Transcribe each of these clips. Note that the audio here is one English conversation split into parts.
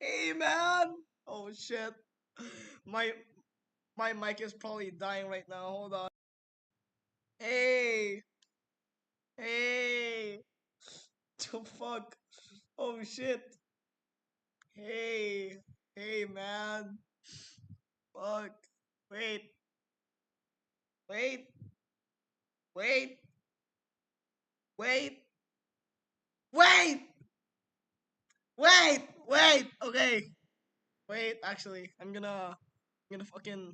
Hey man! Oh shit. My my mic is probably dying right now. Hold on. Hey! Hey! The fuck? Oh shit. Hey! Hey man. Fuck. Wait. Wait. Wait. Wait. Wait! Wait! Okay. Wait, actually, I'm gonna fucking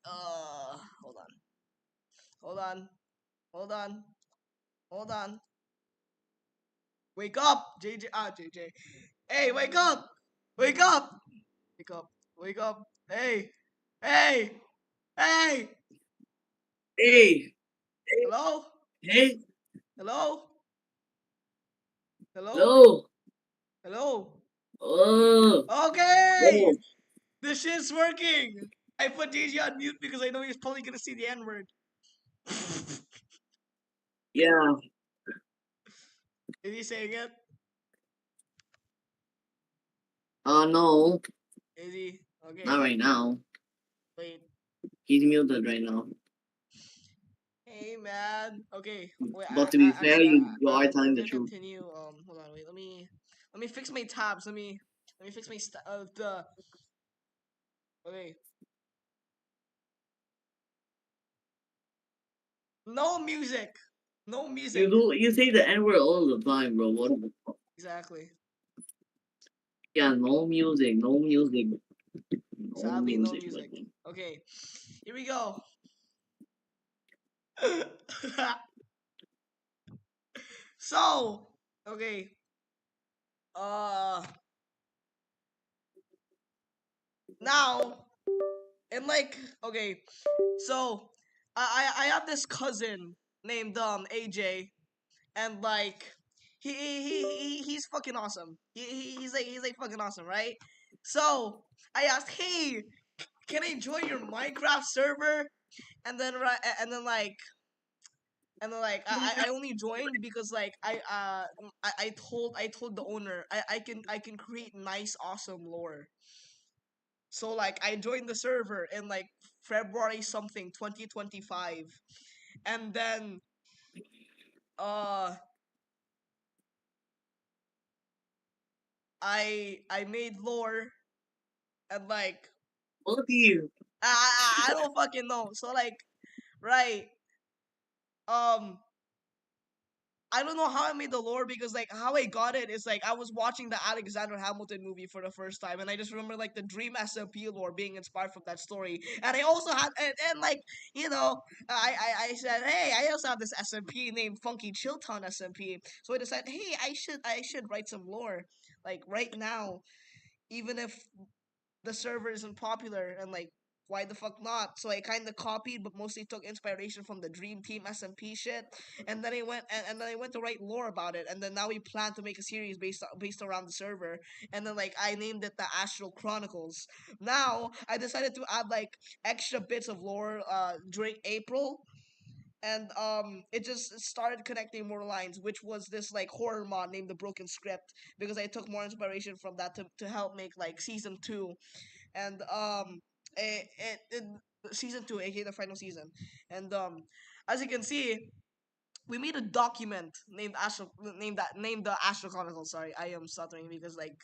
hold on. Hold on. Hold on. Hold on. Wake up, JJ. JJ. Hey, wake up! Wake up! Wake up! Wake up! Hey! Hey! Hey! Hey, Hello? hey, Hello? Hello? hello. Hello? Oh, Okay! oh, This shit's working! I put DJ on mute because I know he's probably gonna see the N word. Is yeah. he saying it? No, Is he? Okay, not right now. wait. He's muted right now. Hey man. Okay, wait. But to be fair, Actually, you are I'm telling the gonna truth. continue. Hold on. Wait. Let me fix my tabs. Let me fix my the. Okay. No music. No music. You say the N word all the time, bro. What the fuck? Exactly. Yeah, no music, no music, no Sadly, no music, music. like Okay. Here we go. So, okay. Uh, now, and like, okay. So, I have this cousin named AJ, and like, he's fucking awesome. He's like fucking awesome, right? So I asked, hey, can I join your Minecraft server? And then right, and then I only joined because like I told the owner I can create nice awesome lore. So like I joined the server in like February something 2025, and then uh I made lore, and like fuck you. I don't fucking know. So like, right, um I don't know how I made the lore, because like how I got it is like I was watching the Alexander Hamilton movie for the first time, and I just remember like the Dream SMP lore being inspired from that story. And I also had, and like, I said, hey, I also have this SMP named Funky Chilltown SMP. So I decided, hey, I should write some lore like right now, even if the server isn't popular, and like, why the fuck not? So I kind of copied, but mostly took inspiration from the Dream Team SMP shit, and then I went to write lore about it, and then now we plan to make a series based around the server, and then like I named it the Astral Chronicles. Now I decided to add like extra bits of lore during April, and it just started connecting more lines, which was this like horror mod named the Broken Script, because I took more inspiration from that to help make like season 2. And it season 2, aka the final season. And as you can see, we made a document named the Astral Chronicles. Sorry, I am stuttering because like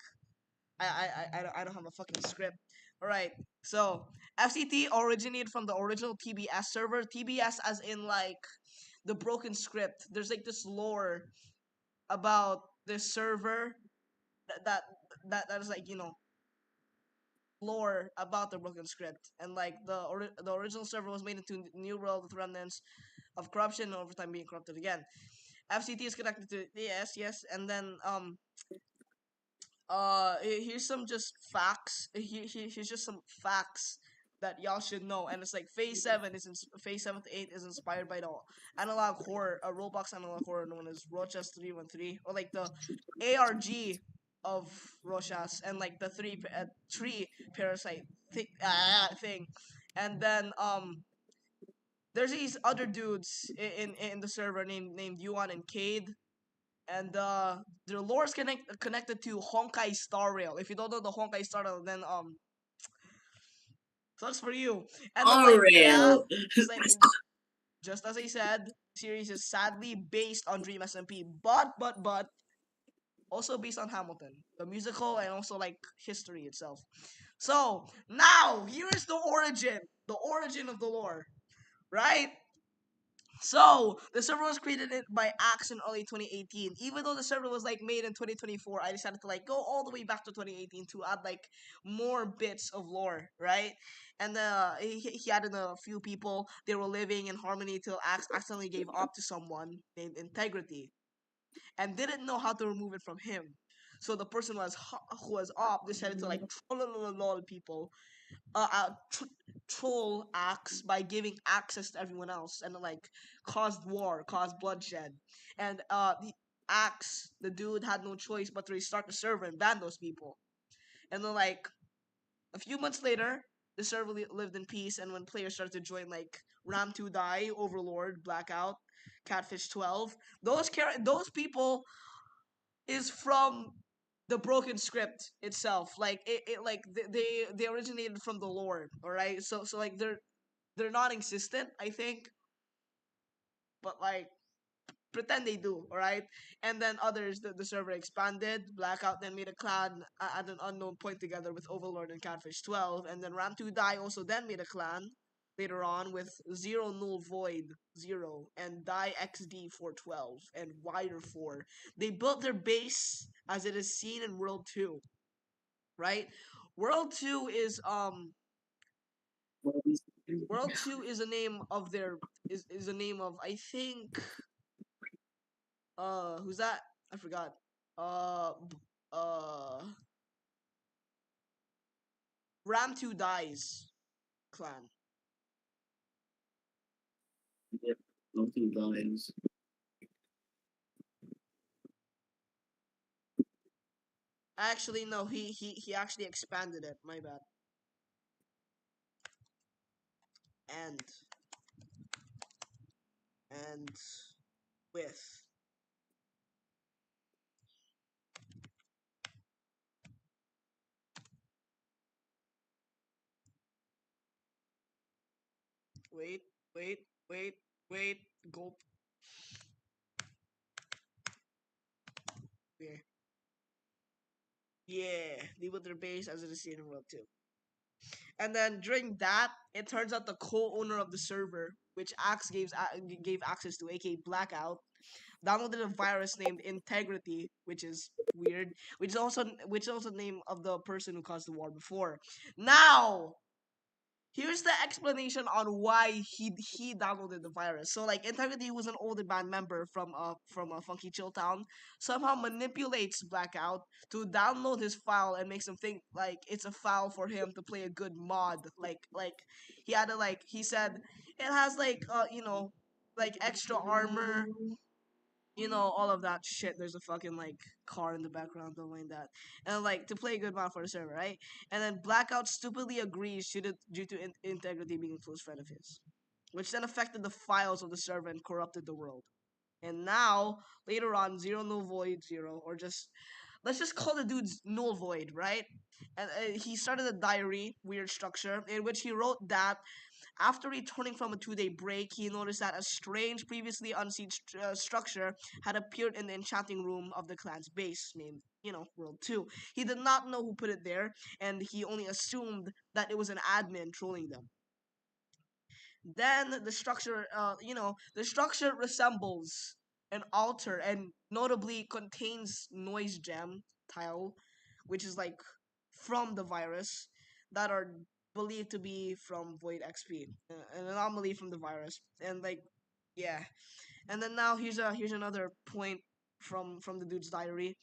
I don't have a fucking script. All right, so FCT originated from the original TBS server. TBS as in like the Broken Script. There's like this lore about this server that that that is like, lore about the Broken Script, and like the original server was made into a new world with remnants of corruption and over time being corrupted again. FCT is connected to, yes, and then here's some just facts. Here's just some facts that y'all should know. And it's like Phase 7 to 8 is inspired by the analog horror, a Roblox analog horror known as Rochas 313, or like the ARG of Rochas, and like the tree parasite thing. And then there's these other dudes in the server named Yuan and Cade, and their lore is connected to Honkai Star Rail. If you don't know the Honkai Star Rail, then sucks for you. And then like yeah, Unreal. it's like just as I said, series is sadly based on Dream SMP, but also based on Hamilton, the musical, and also like history itself. So now here is the origin of the lore, right? So the server was created by Axe in early 2018. Even though the server was like made in 2024, I decided to like go all the way back to 2018 to add like more bits of lore, right? And he added a few people. They were living in harmony till Axe accidentally gave up to someone named Integrity and didn't know how to remove it from him. So the person who was up decided to like troll people, uh, uh tr- troll Axe by giving access to everyone else, and like caused war, caused bloodshed, and the Axe, the dude, had no choice but to restart the server and ban those people. And then like a few months later, the server lived in peace, and when players started to join like Ram 2 Die, Overlord, Blackout, Catfish 12, those people is from the broken script itself. Like it like they originated from the lore. All right, so like they're non-existent, I think, but like pretend they do. All right, and then others, the server expanded. Blackout then made a clan at an unknown point together with Overlord and Catfish 12, and then Ram 2 Die also then made a clan later on with Zero Null Void 0 and Die XD 412 and Wider 4. They built their base as it is seen in World 2, right? World 2 is World 2 is a name of their is a name of, I think, who's that? I forgot. Uh Ram 2 Dies clan. Yep. Don't do lives. Actually no, he actually expanded it. My bad. And and with wait, wait, wait, wait, gulp. Yeah. Yeah, leave with their base as it is seen in World 2. And then during that, it turns out the co-owner of the server, which Axe gave access to, aka Blackout, downloaded a virus named Integrity, which is weird, which is also the name of the person who caused the war before. Now, here's the explanation on why he downloaded the virus. So like Integrity was an older band member from a Funky Chill Town, somehow manipulates Blackout to download his file and makes him think like it's a file for him to play a good mod. Like he had to like he said it has like like extra armor, all of that shit. There's a fucking like car in the background, don't mind that. And like to play a good mod for the server, right? And then Blackout stupidly agrees due to Integrity being a close friend of his, which then affected the files of the server and corrupted the world. And now later on, Zero Null Void Zero, or just let's just call the dude's Null Void, right? And he started a diary, weird structure, in which he wrote that after returning from a 2-day break, he noticed that a strange, previously unseen structure had appeared in the enchanting room of the clan's base, named, World 2. He did not know who put it there, and he only assumed that it was an admin trolling them. Then the structure resembles an altar and notably contains noise gem tile, which is like from the virus that are believed to be from Void XP, an anomaly from the virus, and like yeah. And then now here's another point from the dude's diary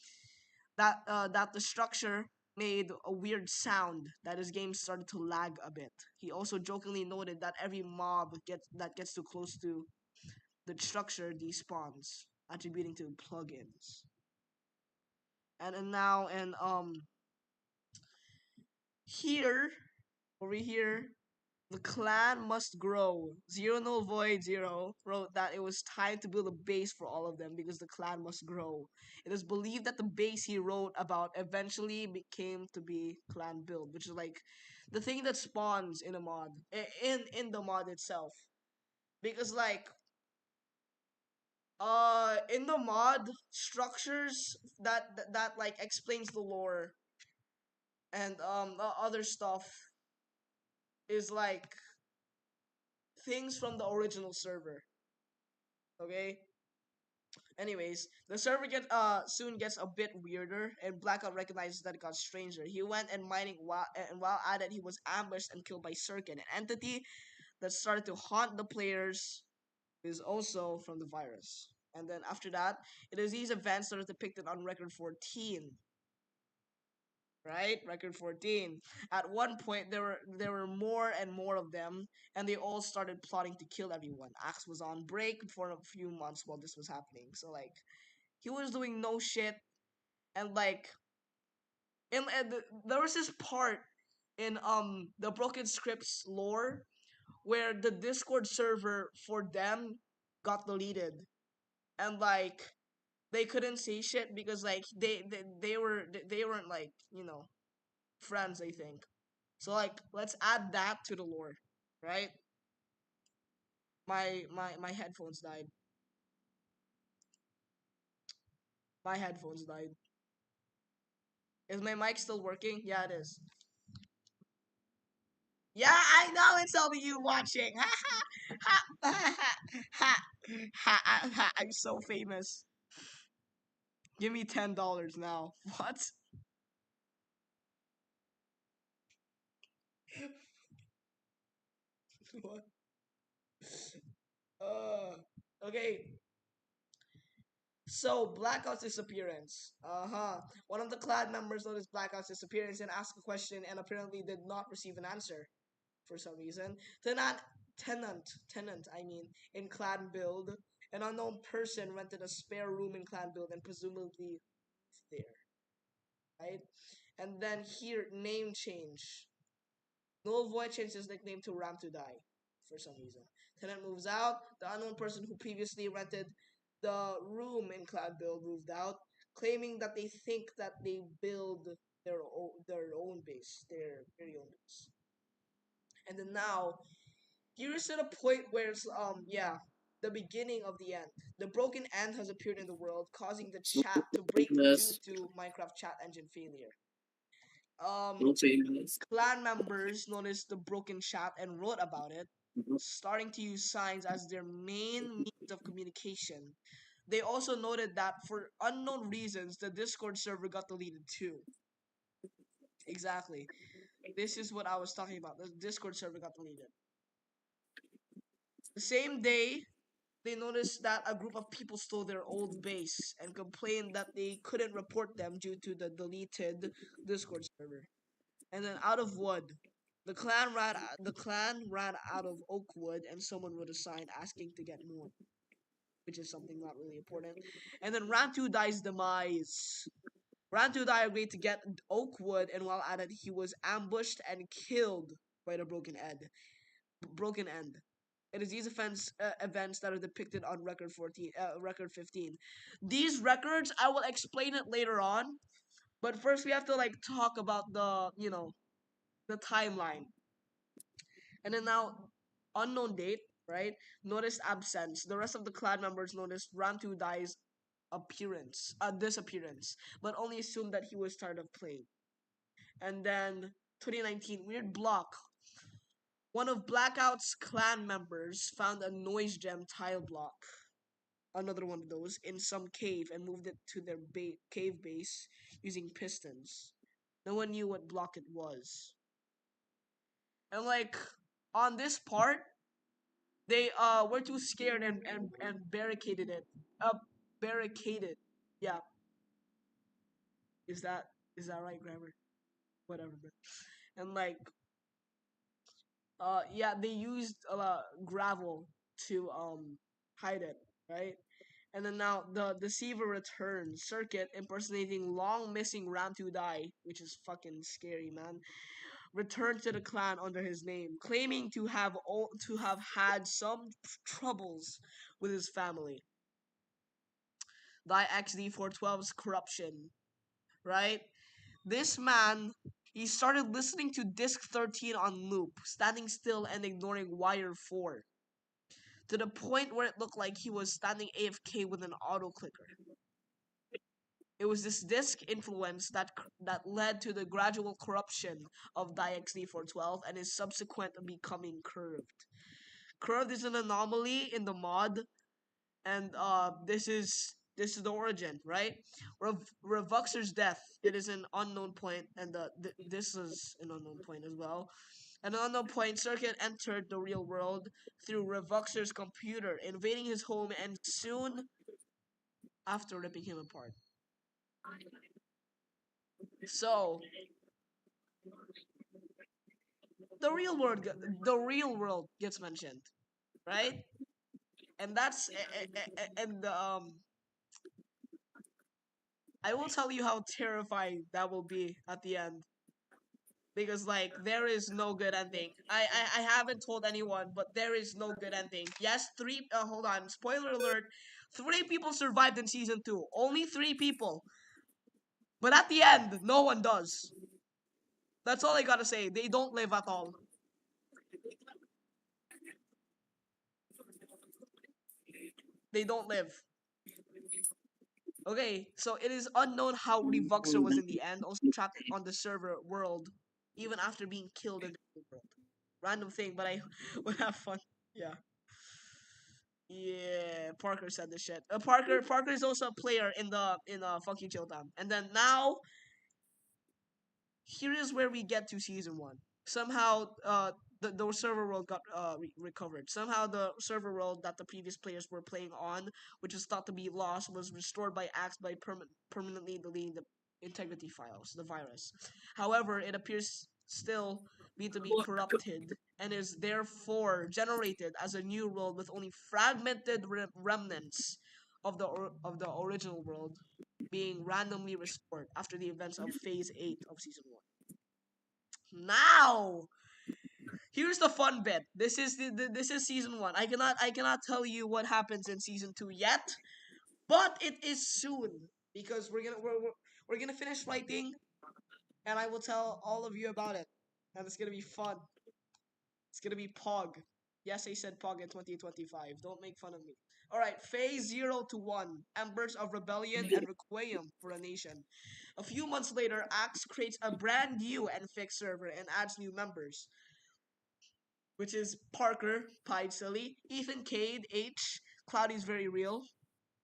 that the structure made a weird sound that his game started to lag a bit. He also jokingly noted that every mob gets too close to the structure despawns, attributing to plugins. And now and here over here The clan must grow. Zero Null Void Zero wrote that it was time to build a base for all of them because the clan must grow. It is believed that the base he wrote about eventually became to be clan build, which is like the thing that spawns in a mod, in the mod itself. Because like in the mod structures that like explains the lore and the other stuff is like things from the original server. Okay. Anyways, the server get soon gets a bit weirder, and Blackout recognizes that it got stranger. He went and mining while at it, he was ambushed and killed by Circuit, an entity that started to haunt the players. Is also from the virus. And then after that, it is these events that are depicted on record 14. Right, record 14. At one point, there were more and more of them, and they all started plotting to kill everyone. Axe was on break for a few months while this was happening. So like, he was doing no shit, and like, there was this part in the Broken Scripts lore where the Discord server for them got deleted, and like they couldn't say shit because like they weren't like friends, I think. So like let's add that to the lore, right? My headphones died. My headphones died. Is my mic still working? Yeah, it is. Yeah, I know it's only you watching. Ha ha ha ha ha ha. I'm so famous. Give me $10 now. What? What? Uh. Okay. So Blackout's disappearance. One of the clan members noticed Blackout's disappearance and asked a question and apparently did not receive an answer for some reason. Tenant, tenant. I mean, in clan build, an unknown person rented a spare room in clan build and presumably there, right? And then here, name change. Null Void changed his nickname to Ram to Die for some reason. Tenant moves out. The unknown person who previously rented the room in Cloud Build moved out, claiming that they think that they build their own base, their very own base. And then now, here's at a point where it's the beginning of the end. The broken end has appeared in the world, causing the So chat to break due famous. to Minecraft chat engine failure. So famous. Clan members noticed the broken chat and wrote about it, starting to use signs as their main means of communication. They also noted that for unknown reasons, the Discord server got deleted too. Exactly. This is what I was talking about. The Discord server got deleted. The same day, they noticed that a group of people stole their old base and complained that they couldn't report them due to the deleted Discord server. And then out of wood, the clan ran out of oak wood, and someone wrote a sign asking to get more, which is something not really important. And then Rantu dies demise. Rantu died agreed to get oak wood, and while at it, he was ambushed and killed by the broken end. Broken end. It is these events that are depicted on record 14, record 15. These records, I will explain it later on. But first, we have to like talk about the timeline. And then now, unknown date, right? Noticed absence. The rest of the clan members noticed Rantu Dai's disappearance, but only assumed that he was tired of playing. And then 2019, weird block. One of Blackout's clan members found a noise gem tile block, another one of those, in some cave and moved it to their cave base using pistons. No one knew what block it was. And like on this part, they were too scared and barricaded it. Barricaded. Yeah, is that is that right, grammar? Whatever. Bro. And like yeah, they used gravel to hide it, right? And then now the deceiver returns, Circuit impersonating long missing Ram to Die, which is fucking scary, man. returned to the clan under his name, claiming to have had some troubles with his family. The XD412's corruption, right? This man, he started listening to disc 13 on loop, standing still and ignoring wire 4, to the point where it looked like he was standing AFK with an auto clicker. It was this disc influence that led to the gradual corruption of DXD412 and his subsequent becoming curved. Curved is an anomaly in the mod, and this is the origin, right? Revuxer's death. It is an unknown point, and this is an unknown point as well. An unknown point circuit entered the real world through Revuxer's computer, invading his home and soon after ripping him apart. So the real world gets mentioned, right? And that's and I will tell you how terrifying that will be at the end, because like there is no good ending. I haven't told anyone, but there is no good ending. Yes, three. Hold on. Spoiler alert. 3 people survived in season 2. Only 3 people. But at the end, no one does. That's all I gotta say. They don't live at all. They don't live. Okay, so it is unknown how Revuxer was in the end, also trapped on the server world, even after being killed in the real world. Random thing, but I would have fun. Yeah. Yeah, Parker said this shit. Parker is also a player in fucking Chill Time. And then now here is where we get to season 1. Somehow, the server world got recovered. Somehow, the server world that the previous players were playing on, which was thought to be lost, was restored by Axe by permanently deleting the integrity files, the virus. However, it appears still to be corrupted and is therefore generated as a new world with only fragmented remnants of the original world being randomly restored after the events of Phase 8 of Season 1. Now, here's the fun bit. This is Season 1. I cannot tell you what happens in Season 2 yet, but it is soon, because we're gonna finish writing, and I will tell all of you about it, and it's gonna be fun. It's gonna be Pog. Yes, I said Pog in 2025. Don't make fun of me. Alright, Phase 0 to 1. Embers of Rebellion and Requiem for a Nation. A few months later, Axe creates a brand new and fixed server and adds new members, which is Parker, Pied Silly, Ethan, Cade, H, Cloudy's very real,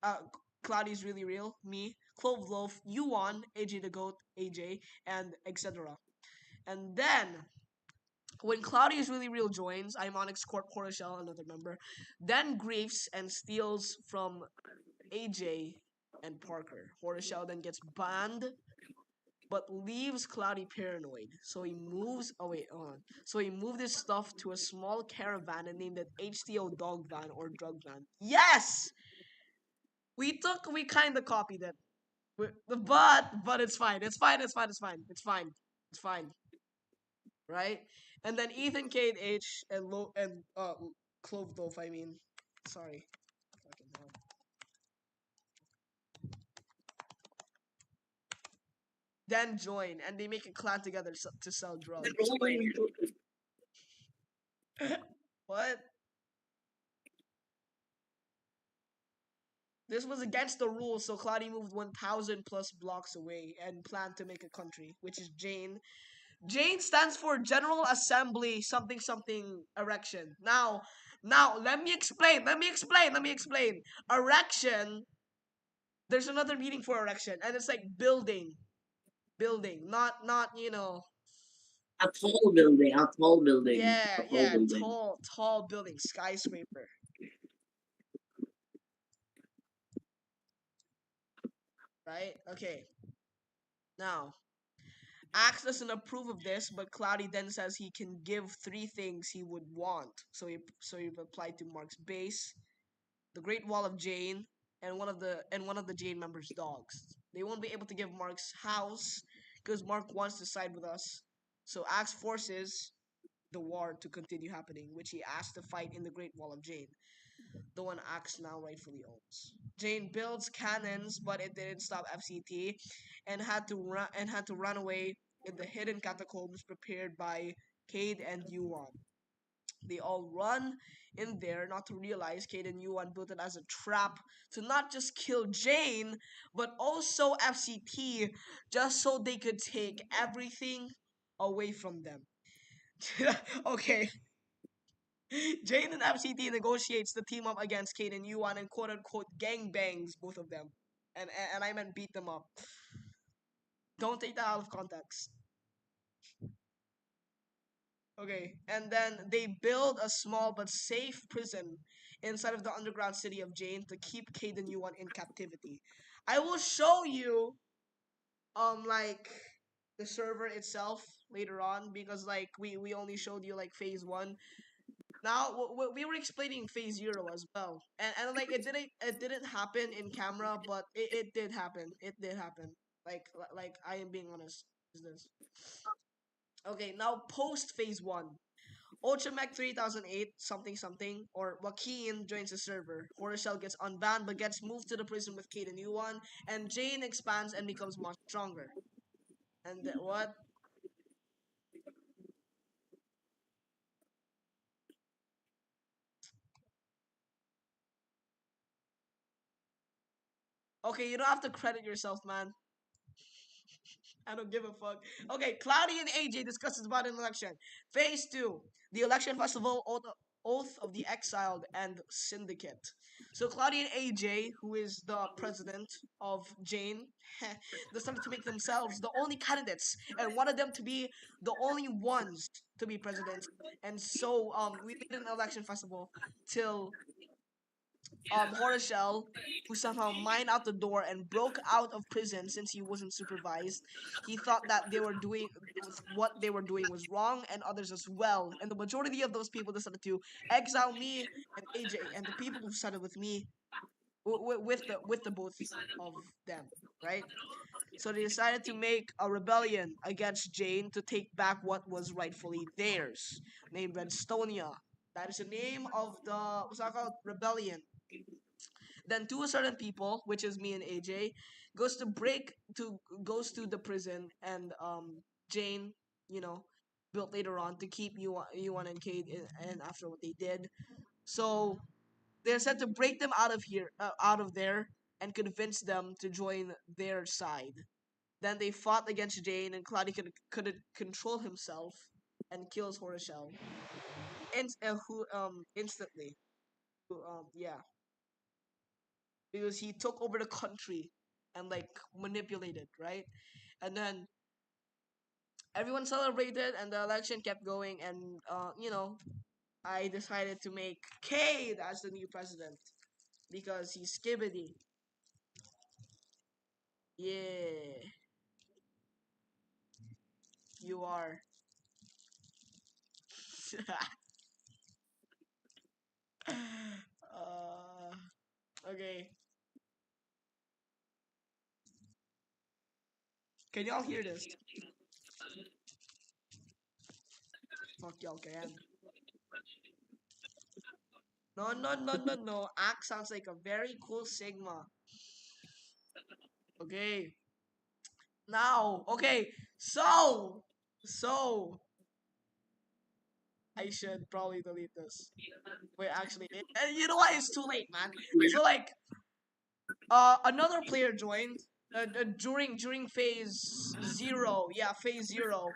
uh, Cloudy's really real, me, Clove Loaf, Yuan, AJ the Goat, AJ, and etc. And then when Cloudy is really real joins, Imonix Corp Horashell, another member, then griefs and steals from AJ and Parker. Horashell then gets banned, but leaves Cloudy paranoid. So he moves. Oh wait, hold on. So he moved his stuff to a small caravan and named it HTO Dog Van or Drug Van. Yes, we kind of copied it, but it's fine. It's fine. It's fine. It's fine. It's fine. It's fine. Right? And then Ethan, Cade, H, and Clove Loaf. I mean, sorry. Fucking hell. Then join, and they make a clan together to sell drugs. What? This was against the rules, so Cloudy moved 1,000 plus blocks away and planned to make a country, which is Jane. Jane stands for General Assembly something something erection. Now let me explain. Let me explain. Erection. There's another meaning for erection, and it's like building, not A tall building, a tall building, yeah, a tall yeah, building. tall building, skyscraper, right? Okay. Now, Axe doesn't approve of this, but Cloudy then says he can give 3 things he would want. So he replied to Mark's base, the Great Wall of Jane, and one of the Jane members' dogs. They won't be able to give Mark's house because Mark wants to side with us. So Axe forces the war to continue happening, which he asked to fight in the Great Wall of Jade, the one Axe now rightfully owns. Jane builds cannons, but it didn't stop FCT, and had to run away in the hidden catacombs prepared by Cade and Yuan. They all run in there, not to realize Cade and Yuan built it as a trap to not just kill Jane, but also FCT, just so they could take everything away from them. Okay, Jane and FCT negotiates the team up against Cade and Yuan and quote unquote gang bangs both of them. And I meant beat them up. Don't take that out of context. Okay, and then they build a small but safe prison inside of the underground city of Jane to keep Cade and Yuan in captivity. I will show you like the server itself later on, because like we only showed you like phase 1. Now we were explaining phase 0 as well, and like it didn't happen in camera, but it did happen. It did happen. Like I am being honest. Is this okay? Now post phase 1. Ochemech 3008 something something or Joaquin joins the server. Horishell gets unbanned but gets moved to the prison with Kate and Yuan, and Jane expands and becomes much stronger. And what? Okay, you don't have to credit yourself, man. I don't give a fuck. Okay, Cloudy and AJ discusses about an election. Phase 2, the election festival, Oath of the Exiled, and Syndicate. So Cloudy and AJ, who is the president of Jane, decided to make themselves the only candidates and wanted them to be the only ones to be president. And so we did an election festival till Horashell, who somehow mined out the door and broke out of prison since he wasn't supervised. He thought that what they were doing was wrong, and others as well. And the majority of those people decided to exile me and AJ, and the people who sided with me, with the both of them, right? So they decided to make a rebellion against Jane to take back what was rightfully theirs, named Redstonia. That is the name of the what's that called? Rebellion. Then two certain people, which is me and AJ, goes to the prison, and Jane, you know, built later on to keep Yuan and Cade and after what they did. So they're said to break them out of here, out of there, and convince them to join their side. Then they fought against Jane, and Cloudy couldn't control himself and kills Horishell. Who instantly, yeah, because he took over the country and like manipulated, right? And then everyone celebrated, and the election kept going, and I decided to make Cade as the new president because he's skibbity. Yeah, you are. Okay. Can y'all hear this? Fuck y'all can. No, no, no, no, no. Act sounds like a very cool Sigma. Okay. Now, okay. So, I should probably delete this. Wait, actually, you know what? It's too late, man. So like, another player joined during phase 0. Yeah, phase 0,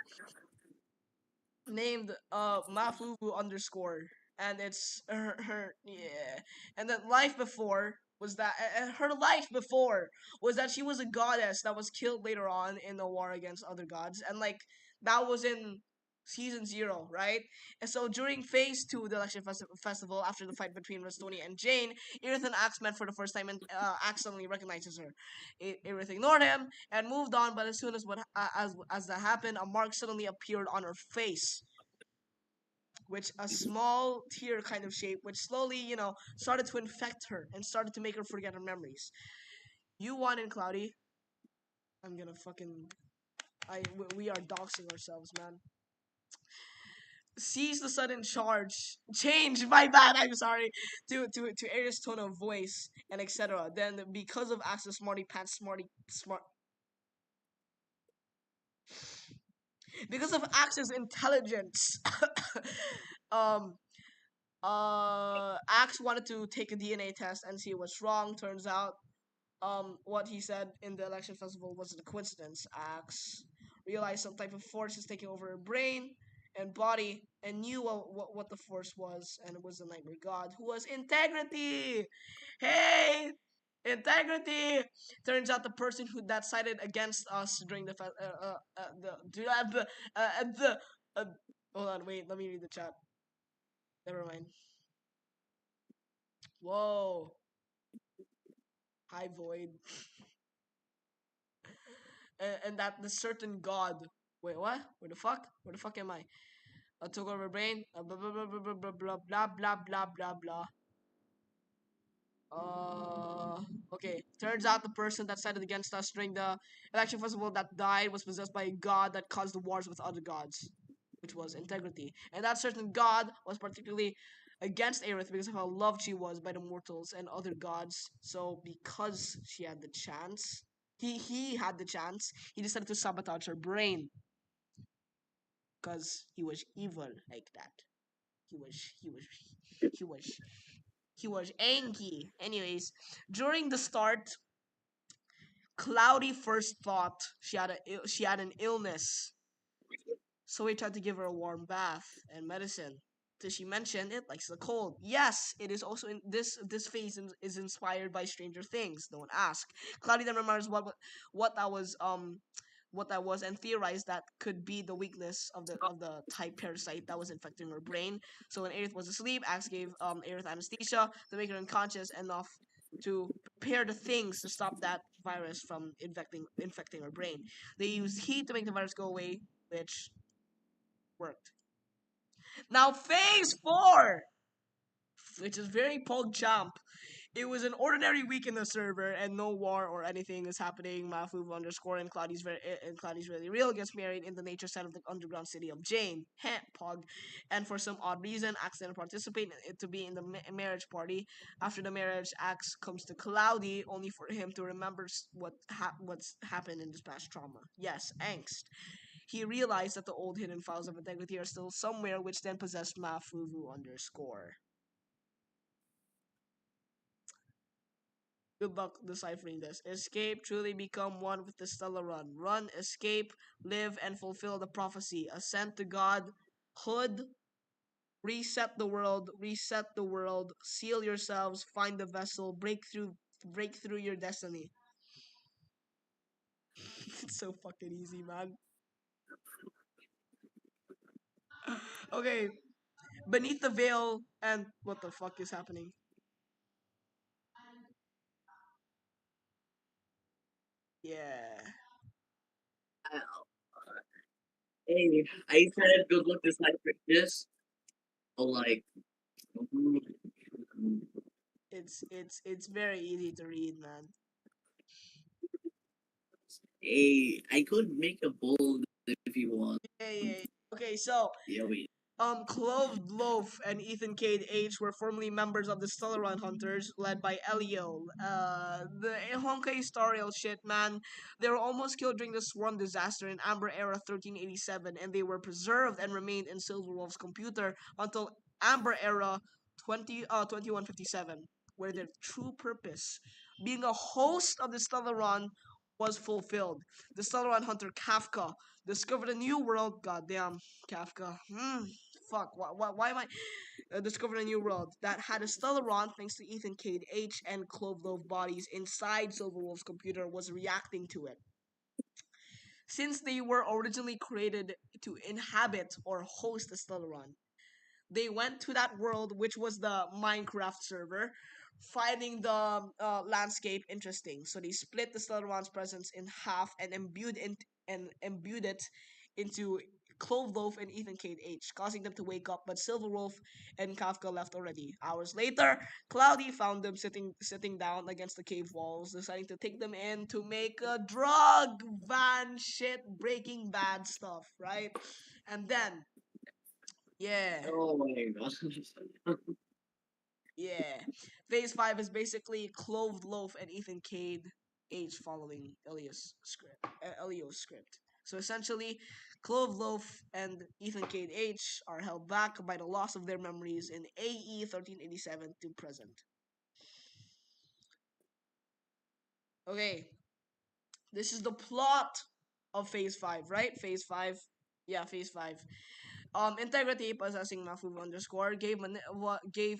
named Mafubu underscore, and it's her yeah. And then life before was that her life before was that she was a goddess that was killed later on in the war against other gods, and like that was in season 0, right? And so during phase 2, the election festival, after the fight between Rastoni and Jane, Irith and Axe met for the first time and accidentally recognizes her. Irith ignored him and moved on, but as soon as as that happened, a mark suddenly appeared on her face, which a small tear kind of shape, which slowly, started to infect her and started to make her forget her memories. You won in Cloudy. I'm gonna fucking. We are doxing ourselves, man. sees the sudden change. My bad. I'm sorry. To Aries' tone of voice and etc. Then because of access smarty pants smart because of Axe's intelligence, um, Axe wanted to take a DNA test and see what's wrong. Turns out, what he said in the election festival wasn't a coincidence. Axe realized some type of force is taking over her brain and body, and knew what the force was, and it was the nightmare god who was integrity. Hey, integrity. Turns out the person who that sided against us during the hold on, wait, let me read the chat. Never mind. Whoa. Hi, Void. And that the certain god. Wait, what? Where the fuck? Where the fuck am I? I took over brain. Blah blah blah blah blah blah blah blah blah blah blah. Uh, okay. Turns out the person that sided against us during the election festival that died was possessed by a god that caused the wars with other gods, which was integrity. And that certain god was particularly against Aerith because of how loved she was by the mortals and other gods. So because she had the chance, he had the chance. He decided to sabotage her brain because he was evil like that. He was he was he was he was angry. Anyways, during the start, Cloudy first thought she had an illness, so he tried to give her a warm bath and medicine. Till she mentioned it likes the cold. Yes, it is also in this phase is inspired by Stranger Things. Don't ask. Cloudy then remembers what that was what that was and theorized that could be the weakness of the type parasite that was infecting her brain. So when Aerith was asleep, Axe gave Aerith anesthesia to make her unconscious enough to prepare the things to stop that virus from infecting her brain. They used heat to make the virus go away, which worked. Now phase 4, which is very PogChamp. It was an ordinary week in the server, and no war or anything is happening. Mafu underscore and Cloudy's really real gets married in the nature side of the underground city of Jane. Heh, Pog. And for some odd reason, Axe didn't participate in it to be in the marriage party. After the marriage, Axe comes to Cloudy, only for him to remember what's happened in this past trauma. Yes, angst. He realized that the old hidden files of integrity are still somewhere, which then possessed Mafuvu underscore. Good luck deciphering this. Escape, truly become one with the stellar run. Run, escape, live, and fulfill the prophecy. Ascend to God, hood, reset the world, seal yourselves, find the vessel, break through your destiny. It's so fucking easy, man. Okay, beneath the veil, and what the fuck is happening? Yeah. Hey, I said good luck this like this. But like, mm, It's very easy to read, man. hey, I could make a bold if you want. Yeah, yeah, yeah. Okay, so Yeah, wait. Clove Loaf and Ethan Cade H were formerly members of the Stellaron Hunters, led by Elio. The Honkai Stariel shit, man. They were almost killed during the Swarm disaster in Amber Era 1387, and they were preserved and remained in Silverwolf's computer until Amber Era 2157, where their true purpose, being a host of the Stellaron, was fulfilled. The Stellaron Hunter Kafka discovered a new world. Goddamn, Kafka. Fuck. Why am I discovered a new world that had a Stellaron thanks to Ethan Cade H and Clovelove bodies inside Silverwolf's computer was reacting to it. Since they were originally created to inhabit or host the Stellaron, they went to that world, which was the Minecraft server, finding the landscape interesting. So they split the Stellaron's presence in half and imbued it into Clove Loaf and Ethan Cade H, causing them to wake up. But Silverwolf and Kafka left already. Hours later, Cloudy found them sitting down against the cave walls, deciding to take them in to make a drug van shit, Breaking Bad stuff, right? And then Yeah. Oh my gosh. Yeah. Phase 5 is basically Clove Loaf and Ethan Cade H following Elio's script. So essentially, Clove Loaf and Ethan Cade H are held back by the loss of their memories in AE 1387 to present. Okay, this is the plot of Phase 5, right? Phase 5. Yeah, Phase 5. Integrity possessing Mahfouz underscore gave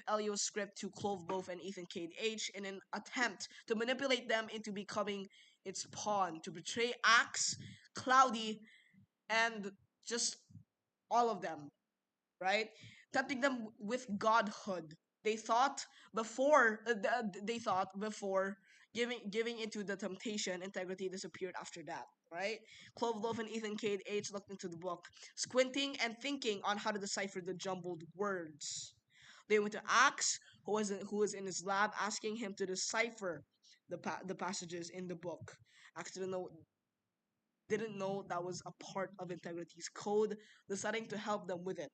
Elio's script to Clove Loaf and Ethan Cade H in an attempt to manipulate them into becoming its pawn to betray Axe, Cloudy, and just all of them, right? Tempting them with godhood. They thought they thought before giving into the temptation, integrity disappeared after that, right? Clove Loaf and Ethan Cade H looked into the book, squinting and thinking on how to decipher the jumbled words. They went to Axe, who was in his lab, asking him to decipher the passages in the book. Axe didn't know that was a part of Integrity's code, deciding to help them with it.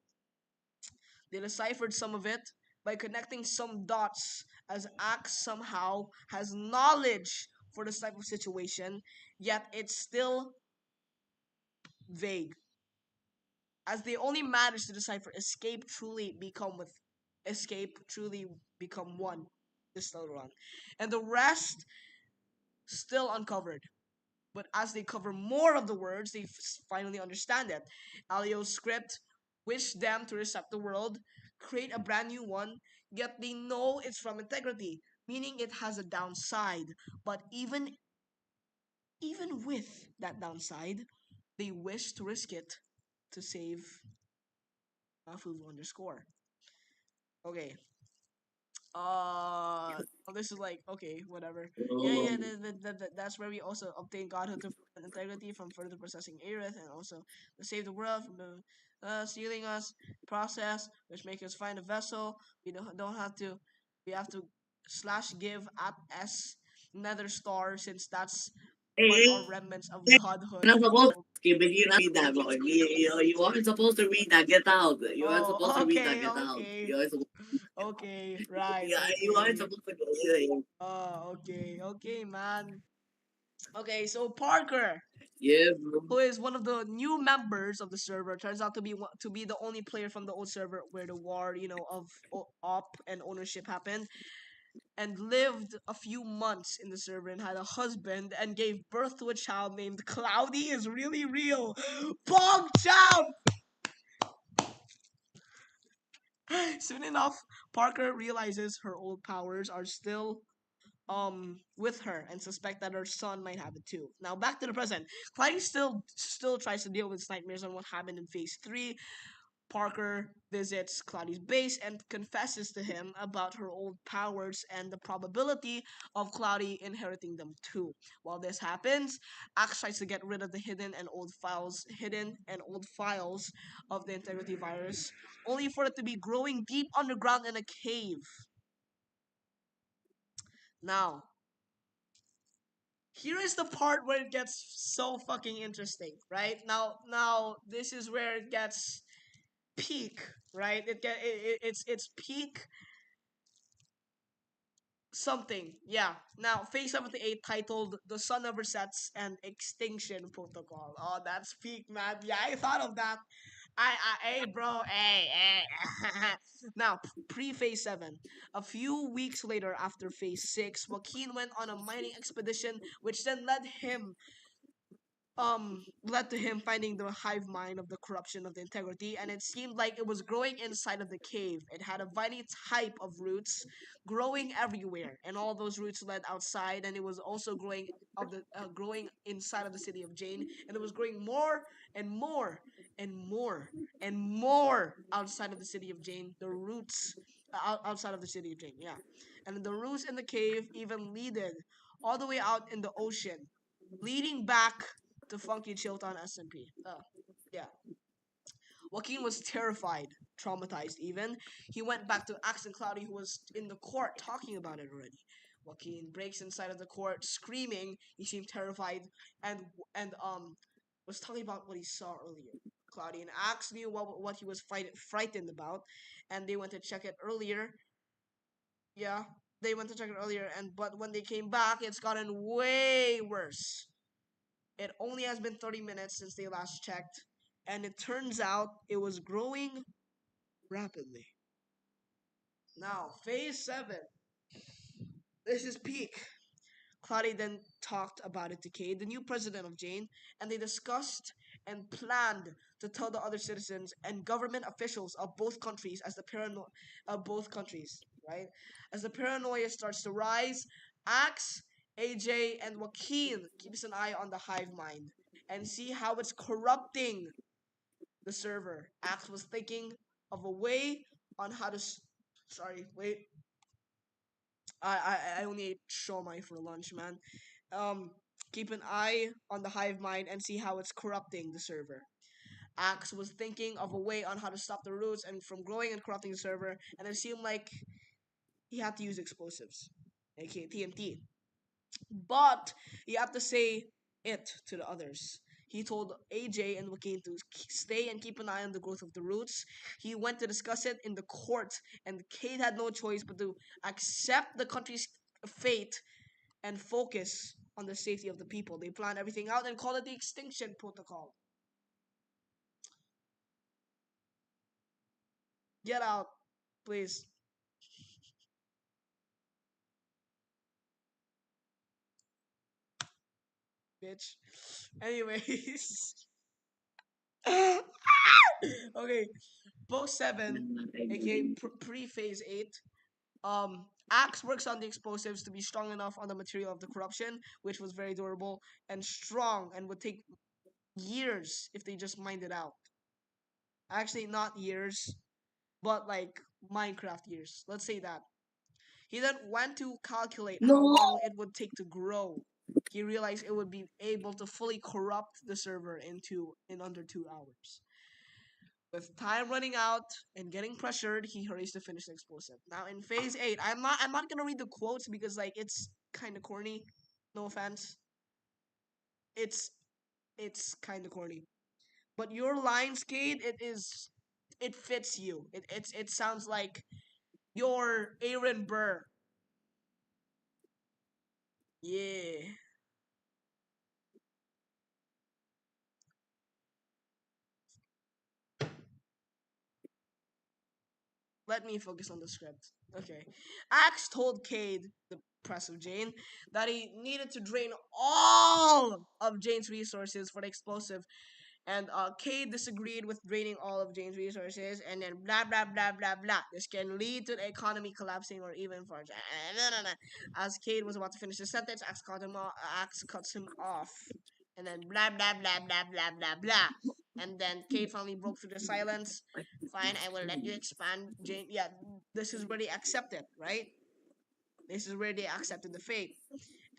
They deciphered some of it by connecting some dots, as Axe somehow has knowledge for this type of situation, yet it's still vague. As they only managed to decipher escape truly become one, is still wrong. And the rest still uncovered. But as they cover more of the words, they finally understand it. Alio's script wished them to reset the world, create a brand new one, yet they know it's from integrity, meaning it has a downside. But even with that downside, they wish to risk it to save Mahfouz underscore. Okay, this is like okay, whatever. Yeah, Oh. that's where we also obtain godhood to prevent integrity from further possessing Aerith, and also to save the world from the stealing us process, which make us find a vessel. We don't have to. We have to slash give at S Nether Star, since that's what Hey, our remnants of hey, godhood. you're not supposed to but you're not read that, bro. You aren't supposed to read that. Get out. You aren't supposed Oh, to read that. okay, Get out. okay, You aren't supposed okay, right, yeah, you aren't okay. supposed to go there. Oh, okay, okay, man. Okay, so Parker, Yeah, bro. who is one of the new members of the server, turns out to be the only player from the old server where the war, of op and ownership happened, and lived a few months in the server and had a husband and gave birth to a child named Cloudy is really real. Bong Chow! Soon enough, Parker realizes her old powers are still with her and suspect that her son might have it too. Now back to the present. Clyde still tries to deal with his nightmares on what happened in phase 3. Parker visits Cloudy's base and confesses to him about her old powers and the probability of Cloudy inheriting them too. While this happens, Axe tries to get rid of the hidden and old files of the integrity virus, only for it to be growing deep underground in a cave. Now, here is the part where it gets so fucking interesting, right? Now this is where it gets peak, right? It's peak something. Yeah. Now, phase 78 titled The Sun Never Sets and Extinction Protocol. Oh, that's peak, man. Yeah, I thought of that. Hey, bro, hey. Now, pre phase 7. A few weeks later, after phase 6, Joaquin went on a mining expedition, which then led to him finding the hive mind of the corruption of the integrity, and it seemed like it was growing inside of the cave. It had a viny type of roots growing everywhere, and all those roots led outside, and it was also growing inside of the city of Jane, and it was growing more and more and more and more outside of the city of Jane. The roots outside of the city of Jane, yeah, and the roots in the cave even leaded all the way out in the ocean, leading back to Funky Chilton SMP. Yeah. Joaquin was terrified, traumatized even. He went back to Axon Cloudy, who was in the court talking about it already. Joaquin breaks inside of the court, screaming. He seemed terrified and was talking about what he saw earlier. Cloudy and Axe knew what he was frightened about, and they went to check it earlier. Yeah, they went to check it earlier, and but when they came back, it's gotten way worse. It only has been 30 minutes since they last checked, and it turns out it was growing rapidly. Now, phase 7. This is peak. Claudia then talked about it to Cade, the new president of Jane, and they discussed and planned to tell the other citizens and government officials of both countries as the right? As the paranoia starts to rise, Axe, AJ, and Joaquin keeps an eye on the hive mind and see how it's corrupting the server. Axe was thinking of a way on how to. Sorry, wait. I only ate shomai for lunch, man. Um, keep an eye on the hive mind and see how it's corrupting the server. Axe was thinking of a way on how to stop the roots and from growing and corrupting the server, and it seemed like he had to use explosives, aka TNT. But you have to say it to the others. He told AJ and Joaquin to stay and keep an eye on the growth of the roots. He went to discuss it in the court, and Cade had no choice but to accept the country's fate and focus on the safety of the people. They planned everything out and called it the Extinction Protocol. Get out, please, bitch. Anyways, okay, book 7, aka pre-phase 8. Axe works on the explosives to be strong enough on the material of the corruption, which was very durable and strong and would take years if they just mined it out. Actually, not years, but like Minecraft years. Let's say that. He then went to calculate how No. long it would take to grow. He realized it would be able to fully corrupt the server in under 2 hours. With time running out and getting pressured, he hurries to finish the explosive. Now in phase 8, I'm not gonna read the quotes because like it's kinda corny. No offense. It's it's kinda corny. But your line skate, it fits you. It sounds like your Aaron Burr. Yeah. Let me focus on the script. Okay. Axe told Cade, the press of Jane, that he needed to drain all of Jane's resources for the explosive. And Cade disagreed with draining all of Jane's resources, and then blah blah blah blah blah. This can lead to the economy collapsing or even for As Cade was about to finish the sentence, Axe cuts him off, and then blah blah blah blah blah blah blah. And then Cade finally broke through the silence. Fine, I will let you expand, Jane. Yeah, this is where they accepted, right? This is where they accepted the fate.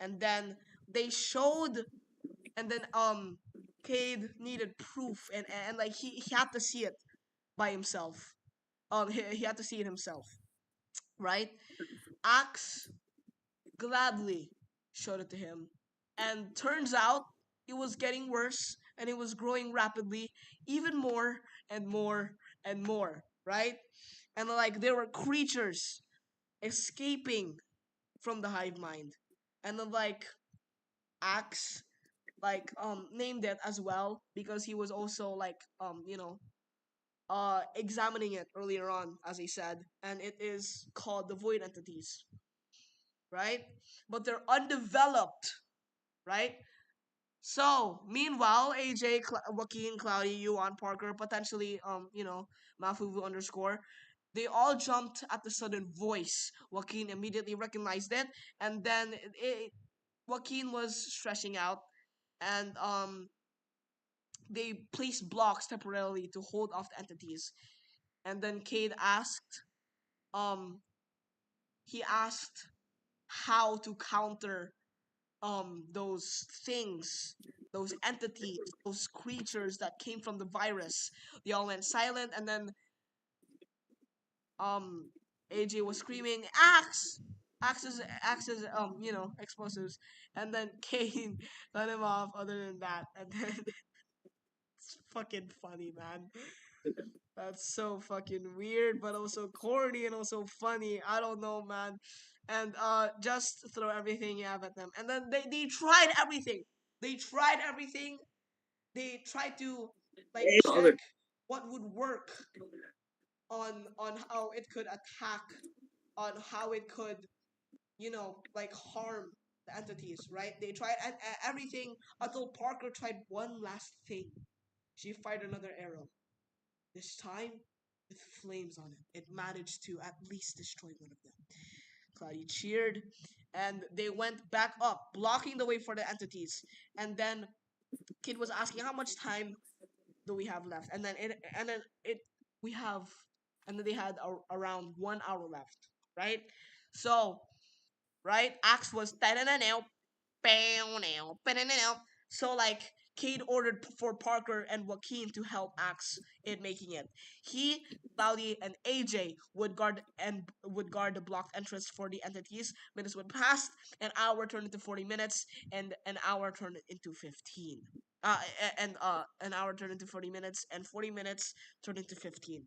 And then they showed, and then Cade needed proof, and like he had to see it by himself. He had to see it himself, right? Axe gladly showed it to him, and turns out it was getting worse, and it was growing rapidly, even more and more and more, right? And like there were creatures escaping from the hive mind, and then like Axe named it as well because he was also like examining it earlier on, as he said, and it is called the void entities, right? But they're undeveloped, right? So meanwhile, AJ, Joaquin, Cloudy, Yuan, Parker, potentially Mafuvu underscore, they all jumped at the sudden voice. Joaquin immediately recognized it, and then Joaquin was stretching out, and they placed blocks temporarily to hold off the entities. And then Cade asked, um, he asked how to counter those things, those entities, those creatures that came from the virus. They all went silent, and then um AJ was screaming, "Axe! Axes, explosives." And then Kane cut him off. Other than that, and then It's fucking funny, man. That's so fucking weird, but also corny and also funny. I don't know, man. And just throw everything you have at them. And then they tried everything. They tried everything. They tried to like Hey, check other. what would work on how it could attack, on how it could, like harm the entities, right? They tried everything until Parker tried one last thing. She fired another arrow. This time, with flames on it. It managed to at least destroy one of them. Cloudy cheered, and they went back up, blocking the way for the entities. And then Kid was asking, "How much time do we have left?" We have, and then they had around 1 hour left, right? So, right, Axe was so like Cade ordered for Parker and Joaquin to help Axe in making it. He, Cloudy, and AJ would guard the blocked entrance for the entities. Minutes would pass, an hour turned into 40 minutes, and an hour turned into 15. An hour turned into 40 minutes, and 40 minutes turned into 15.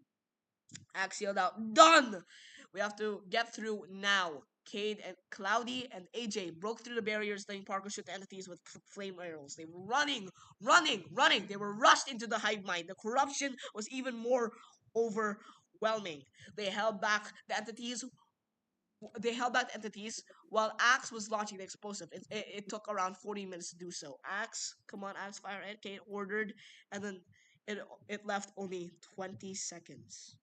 Axe yelled out, "Done! We have to get through now." Cade and Cloudy and AJ broke through the barriers, letting Parker shoot the entities with flame arrows. They were running, running, running. They were rushed into the hive mind. The corruption was even more overwhelming. They held back the entities. They held back the entities while Axe was launching the explosive. It took around 40 minutes to do so. Axe, come on, Axe, fire it. Cade ordered, and then it it left only 20 seconds.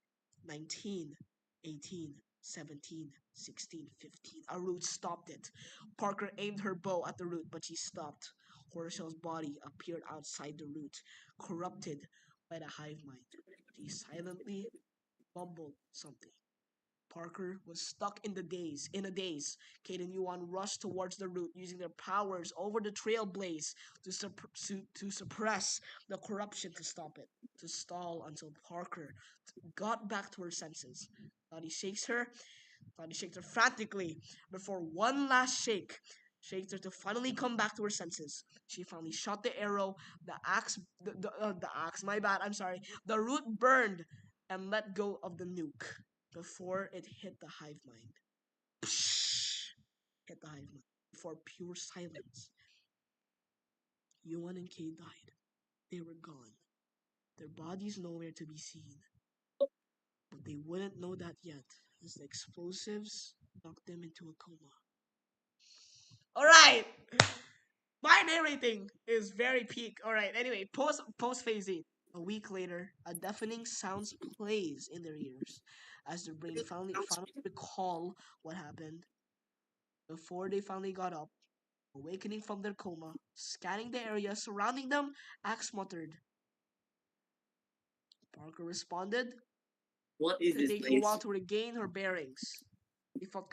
19, 18, 17, 16, 15. A root stopped it. Parker aimed her bow at the root, but she stopped. Horshell's body appeared outside the root, corrupted by the hive mind. She silently mumbled something. Parker was stuck in a daze. Kate and Yuan rushed towards the root, using their powers over the trailblaze to suppress the corruption, to stop it, to stall until Parker got back to her senses. Thought he shakes her, thought he shakes her frantically before one last shakes her to finally come back to her senses. She finally shot the arrow. The axe. My bad. I'm sorry. The root burned and let go of the nuke before it hit the hive mind. Psh! Hit the hive mind before pure silence. Yuan and Kay died. They were gone. Their bodies nowhere to be seen. But they wouldn't know that yet, as the explosives knocked them into a coma. Alright! My narrating is very peak. Alright, anyway, post phasing. A week later, a deafening sound plays in their ears as their brain finally recall what happened. Before they finally got up, awakening from their coma, scanning the area surrounding them, Axe muttered. Parker responded, What is this taking a while place? to regain her bearings. They felt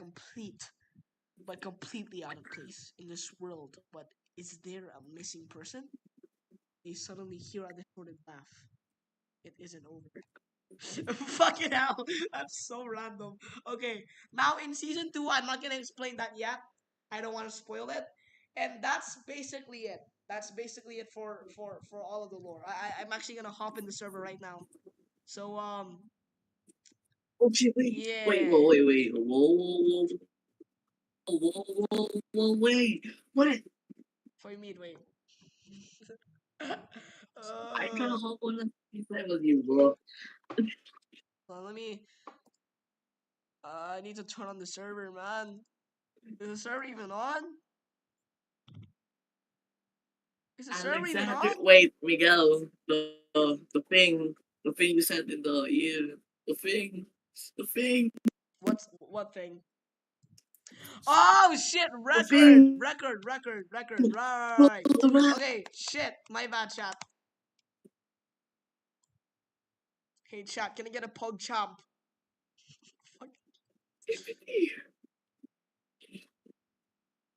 but completely out of place in this world. But is there a missing person? They suddenly hear a distorted laugh. It isn't over. Fucking hell, that's so random. Okay, now in season 2, I'm not gonna explain that yet. I don't want to spoil it, and that's basically it. That's basically it for all of the lore. I'm actually gonna hop in the server right now. So Oh shit! Wait, yeah. wait! What? For me, wait. I uh, can't hop on the that with you, bro. let me. I need to turn on the server, man. Is the server even on? Is the server even Alexander, on? wait, Miguel, the thing you said in the ear, the thing, What thing? Oh shit! the Record, thing, record, record, record. bro, Right. the rap. Okay. Shit. My bad, chat. Hey, chat. Can I get a pug chomp? Fuck.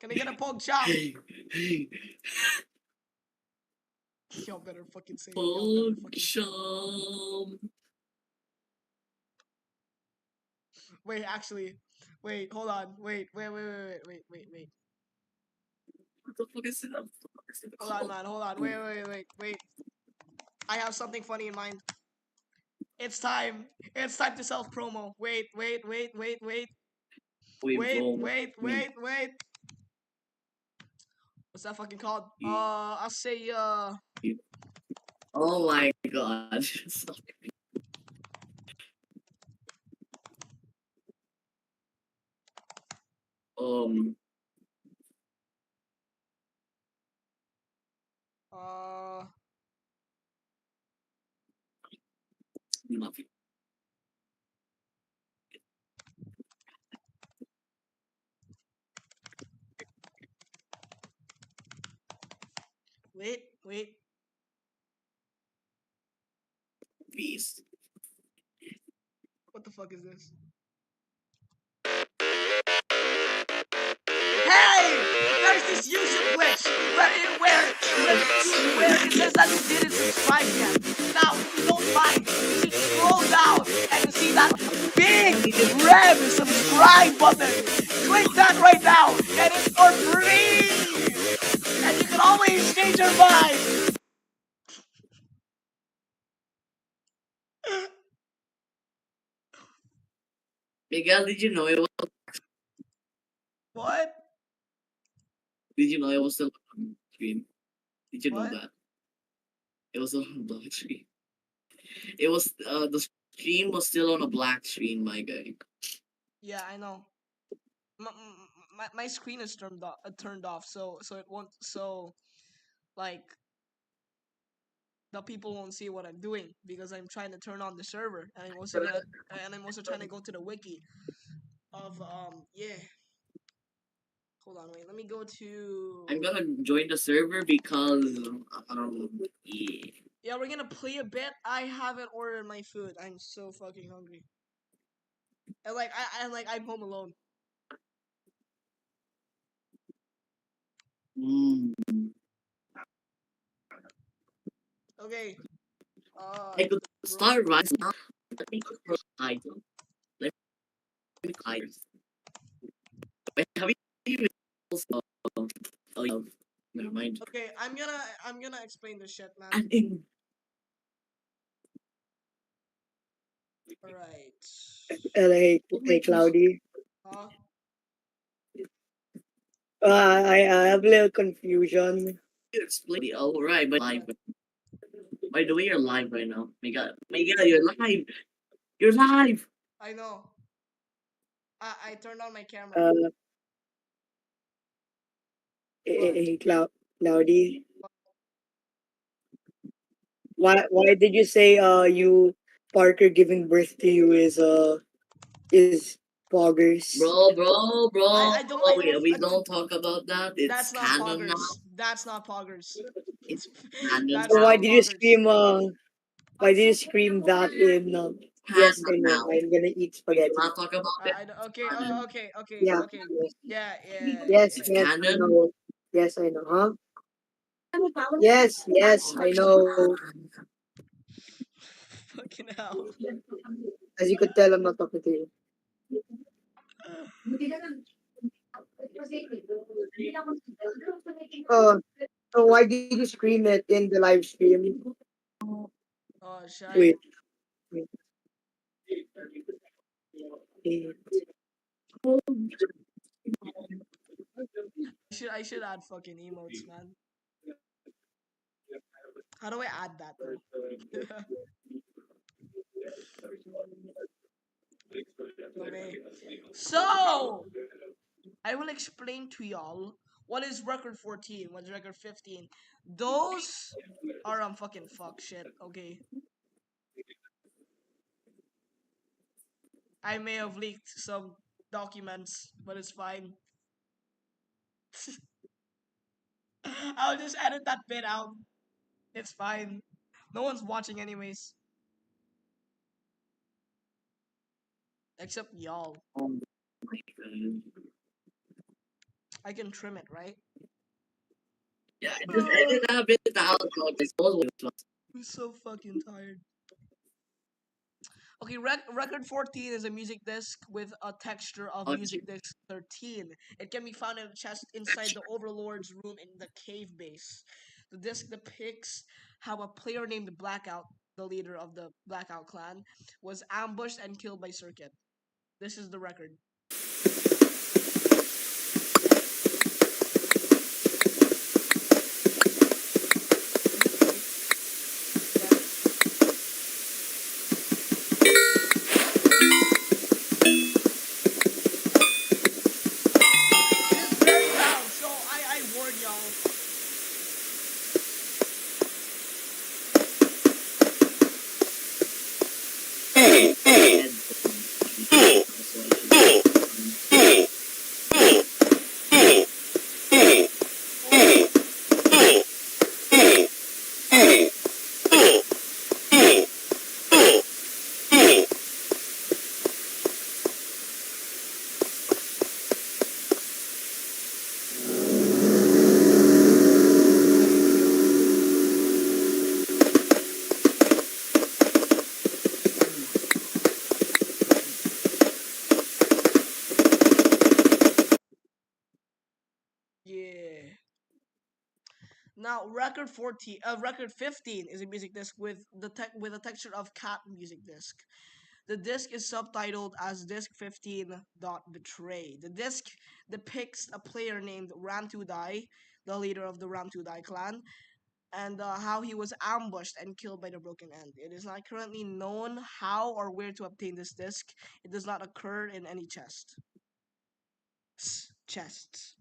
Can I get a pug chomp? Hey, hey, Y'all better fucking say it. Y'all better fucking say it. Pogchamp. Wait, actually. Wait. Hold on. Wait. What the fuck is it? What the fuck is it Hold on, called? man. Hold on. Wait. I have something funny in mind. It's time. It's time to self promo. Wait, wait, wait, wait, wait, Wait, wait, bro. wait, wait, wait. What's that fucking called? I'll say Oh my god. um, uh nothing. wait, wait. Peace. What the fuck is this? Hey! There's this YouTube glitch where it says that you didn't subscribe yet. Now, if you don't mind, you should scroll down and you see that big red subscribe button. Click that right now, and it's for free. And you can always change your mind. Miguel, did you know it was? What? Did you know it was still on screen? Did you know What? that it was on a black screen? It was the stream was still on a black screen, my guy. Yeah, I know. My screen is turned off, so it won't like the people won't see what I'm doing because I'm trying to turn on the server and I'm also trying to go to the wiki of yeah. Hold on, wait. Let me go to. I'm gonna join the server because yeah. Yeah, we're gonna play a bit. I haven't ordered my food. I'm so fucking hungry. And like I'm home alone. Mm. Okay. I could Bro. start right now. Let me click title. Let me click. Wait, have you even also? Oh, yeah. Never mind. Okay, I'm gonna explain this shit, man. And in All right. Hey, Cloudy. Huh? I have a little confusion. you explain the oh right, but live. By the way, you're live right now. Miguel, you're live. You're live. I know. I turned on my camera. Uh, What? Cloudy. Why did you say you Parker giving birth to you is poggers? I don't I don't We don't talk about that. It's That's not canon now. poggers. That's not poggers. It's canon That's So why now. not did you poggers. scream why did you scream that in yes I Canon know now. I'm gonna eat spaghetti. Not talk about it. I okay, Canon. okay, okay, Yeah. okay. Yeah, yeah, Yes, It's yeah. yes, I canon. know. Yes, I know, huh? Yes, yes, I know. Fucking hell. As you could tell, I'm not talking to you. Uh, so why did you scream it in the live stream? Oh, should I Wait, wait, wait. I should add fucking emotes, man. How do I add that though? Okay. So I will explain to y'all what is record 14, what's record 15. Those are fucking fuck shit, okay? I may have leaked some documents, but it's fine. I'll just edit that bit out. It's fine. No one's watching anyways. Except y'all. Oh my god. I can trim it, right? Yeah, just edit that bit out. It's always I'm so fucking tired. Okay, record 14 is a music disc with a texture of music disc 13. It can be found in a chest inside the Overlord's room in the cave base. The disc depicts how a player named Blackout, the leader of the Blackout clan, was ambushed and killed by Circuit. This is the record. It is very loud, so I warn y'all. Yeah. Now, record 15 is a music disc with a texture of cat music disc. The disc is subtitled as Disc 15 Dot Betray. The disc depicts a player named Ram2Dai, the leader of the Ram2Dai clan, and how he was ambushed and killed by the Broken End. It is not currently known how or where to obtain this disc. It does not occur in any chest. Chests.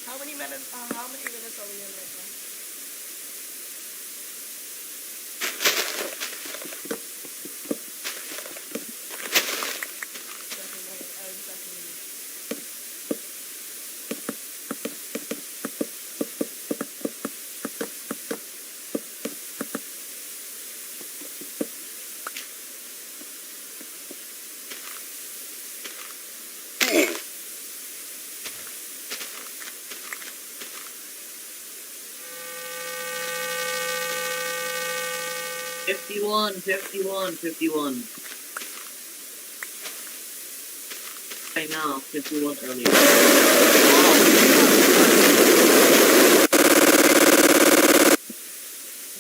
How many minutes are we in right now? Second. 51. Right now, 51 earlier.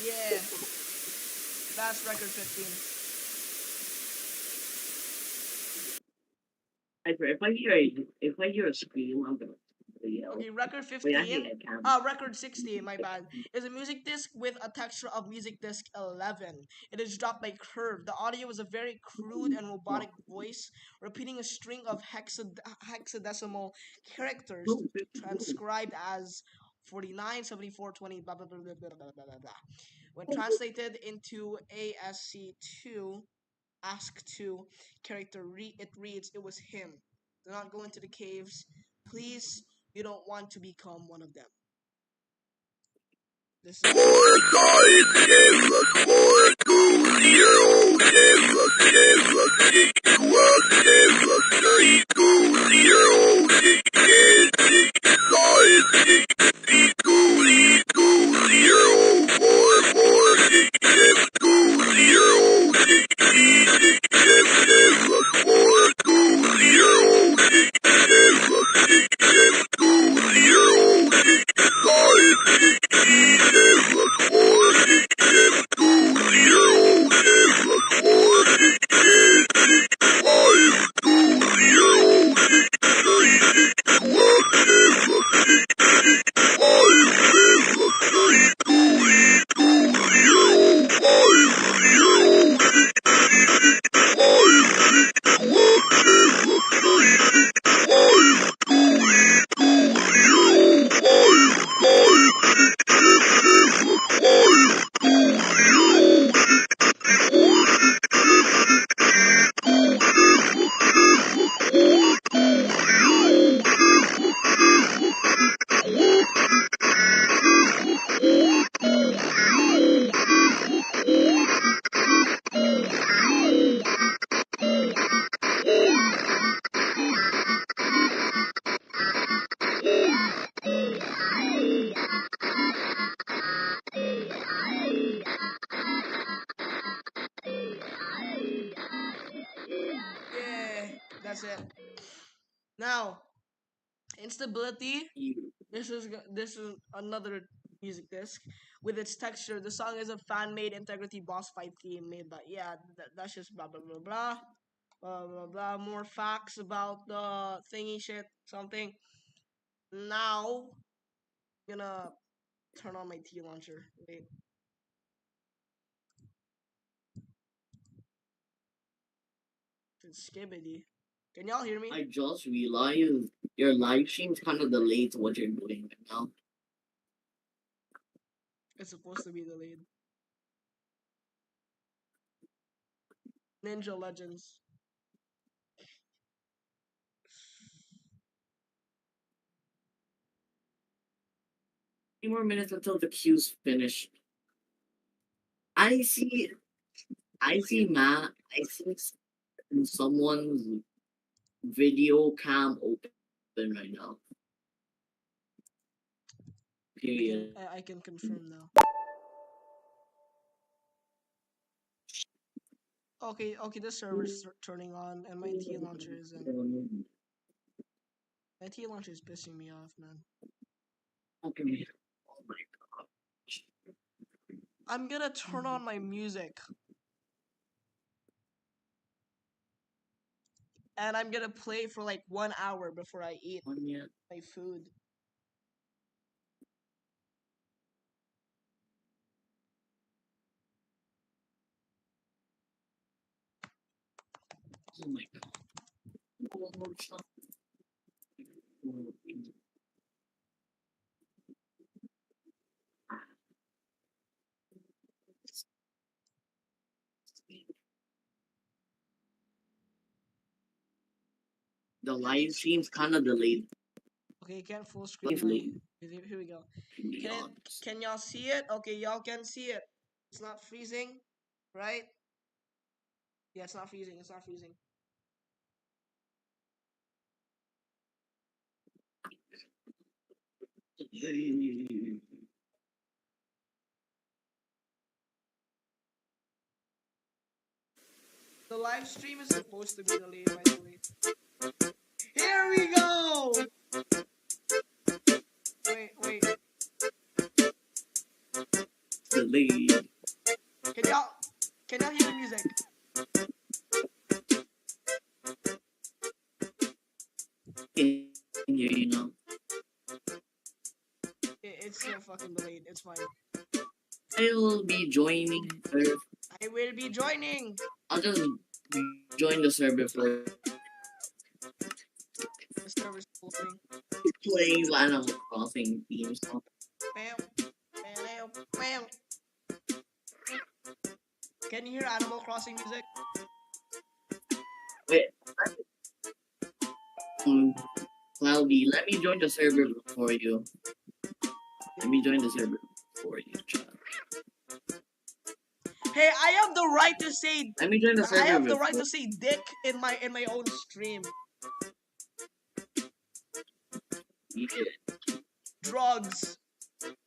Yeah. That's record 15. If I hear a scream, I'm gonna yell. Okay, record Wait, I 15. hate it, Cam. Record 60, my bad. Is a music disc with a texture of music disc 11. It is dropped by Curve. The audio is a very crude and robotic voice, repeating a string of hexadecimal characters transcribed as 49, 74, 20, blah, blah, blah, blah, blah, blah, blah, blah, blah. When translated into ASC2, Ask2 character, it reads, "It was him. Do not go into the caves. Please, you don't want to become one of them." This is that's it. Now, instability. This is another music disc with its texture. The song is a fan-made integrity boss fight theme made by that's just blah blah blah blah blah blah blah. More facts about the thingy shit something. Now, I'm gonna turn on my T launcher. Wait, it's skibbity. Can y'all hear me? I just realized your live stream's kind of delayed to what you're doing right now. It's supposed to be delayed. Ninja Legends. 3 more minutes until the queue's finished. I see, I see someone's video cam open right now. Period. I can confirm now. Okay, the server's turning on, and my T launcher isn't. My T launcher is pissing me off, man. Okay. Oh my gosh. I'm gonna turn on my music. And I'm gonna play for like 1 hour before I eat my food. Oh my god. The live stream's kind of delayed. Okay, you can't full screen my. Here we go. Can y'all see it? Okay, y'all can see it. It's not freezing, right? Yeah, it's not freezing. It's not freezing. The live stream is supposed to be delayed, by the way. Here we go! Wait. Delayed. Can y'all hear the music? Can you know? It's so fucking delayed. It's fine. I will be joining first. I will be joining. I'll just join the server for The server's loading. playing Animal Crossing theme song. Bam. Can you hear Animal Crossing music? Wait. Cloudy, let me join the server for you. Let me join the server for you, child. Hey, I have the right to say. Let me join the server. I have the right to say dick in my own stream. Yeah. Drugs.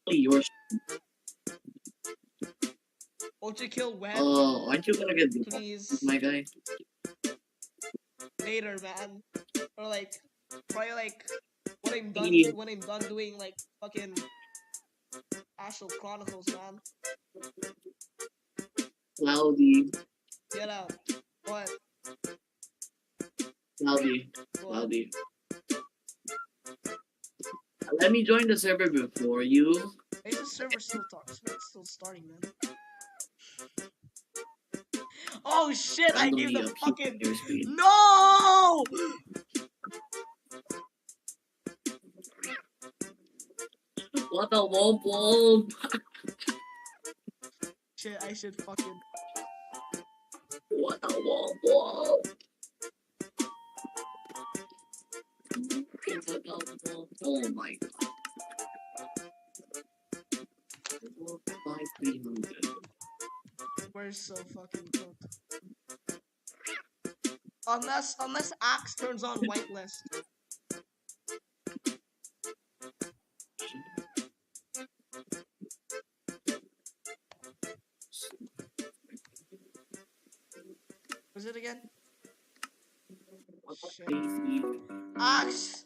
Yours. Won't you kill when? Oh, aren't you gonna get please, my guy? Later, man. Or like, probably like when I'm done. Yeah. When I'm done doing like fucking Astral Chronicles, man. Cloudy. Get out. What? Cloudy. Let me join the server before you. Hey, the server's still starting, man. Oh shit! I gave the fucking no. What a womp. Shit! I should fucking. What a womp. Oh my god. We're so fucking cooked. Unless Axe turns on whitelist. Was it again? Shit. Axe,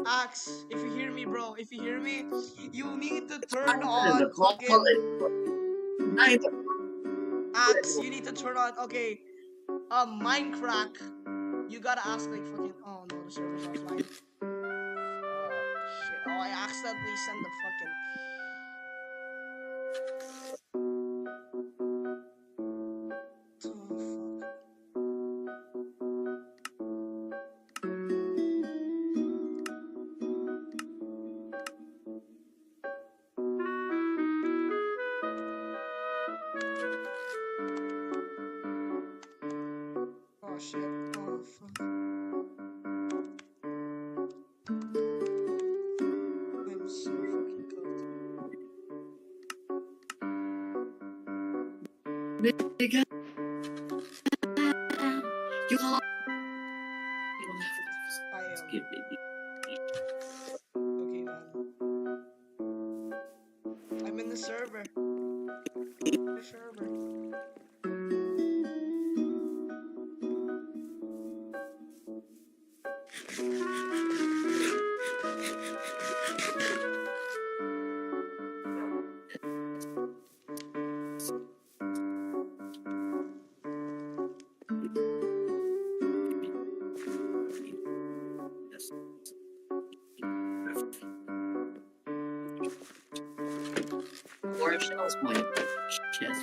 Axe, if you hear me, bro, if you hear me, you need to turn on fucking Axe. You need to turn on. Okay, Minecraft. You gotta ask like fucking. Oh no, the server's offline. Shit. Oh, I accidentally sent the fucking. Oh fuck. Oh shit. Oh fuck. I'm so fucking cooked. Nigga, you all I am. skip it. Okay, man. I'm in the server. The server. Or shells my chest.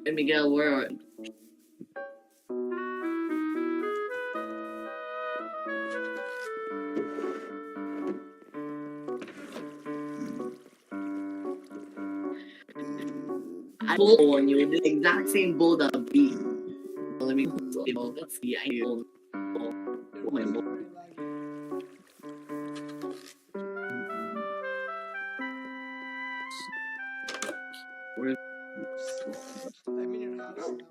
Hey Miguel, where are you? I bull on you, the exact same bull that beat. Let me let's see. I bull. You're Oh my very, lord. very laggy. Where I'm in your house now.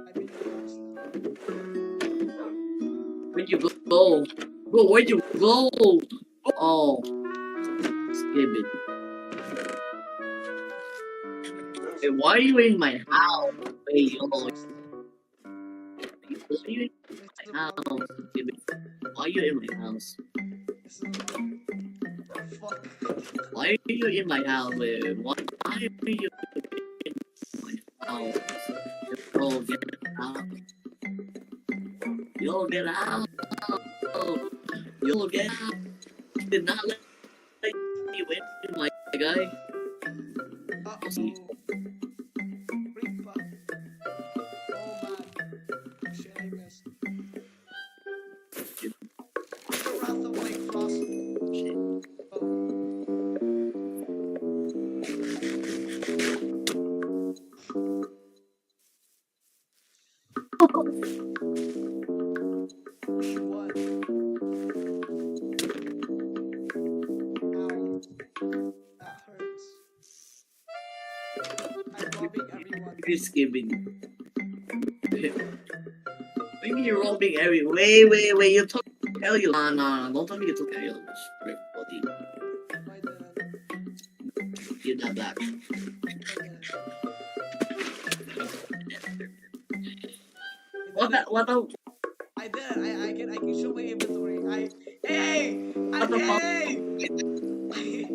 I'm in your house now. where'd you go? Bro, where'd you go? Oh, skip it. Hey, why are you in my house? Wait, yo, why are you in my house? Skip it. Why are you in my house? Fuck. Why are you in my house? Wait, why are you in my house? Yo, get out. Yo, get out. Yo, get out. Did not let you in, my guy. Uh-oh. See, Creeper. Oh man. Shit, I missed. The Wrath of White Frost. shit. Oh. What? Ow. That hurts. I'm robbing everyone. You're skipping. Maybe you're robbing every. Wait. You took Elio. Nah. Don't tell me you took Elio. Frick, buddy. I didn't. You're not back. I didn't. What the? I did. I can show my inventory. Hey! What the fuck? Hey!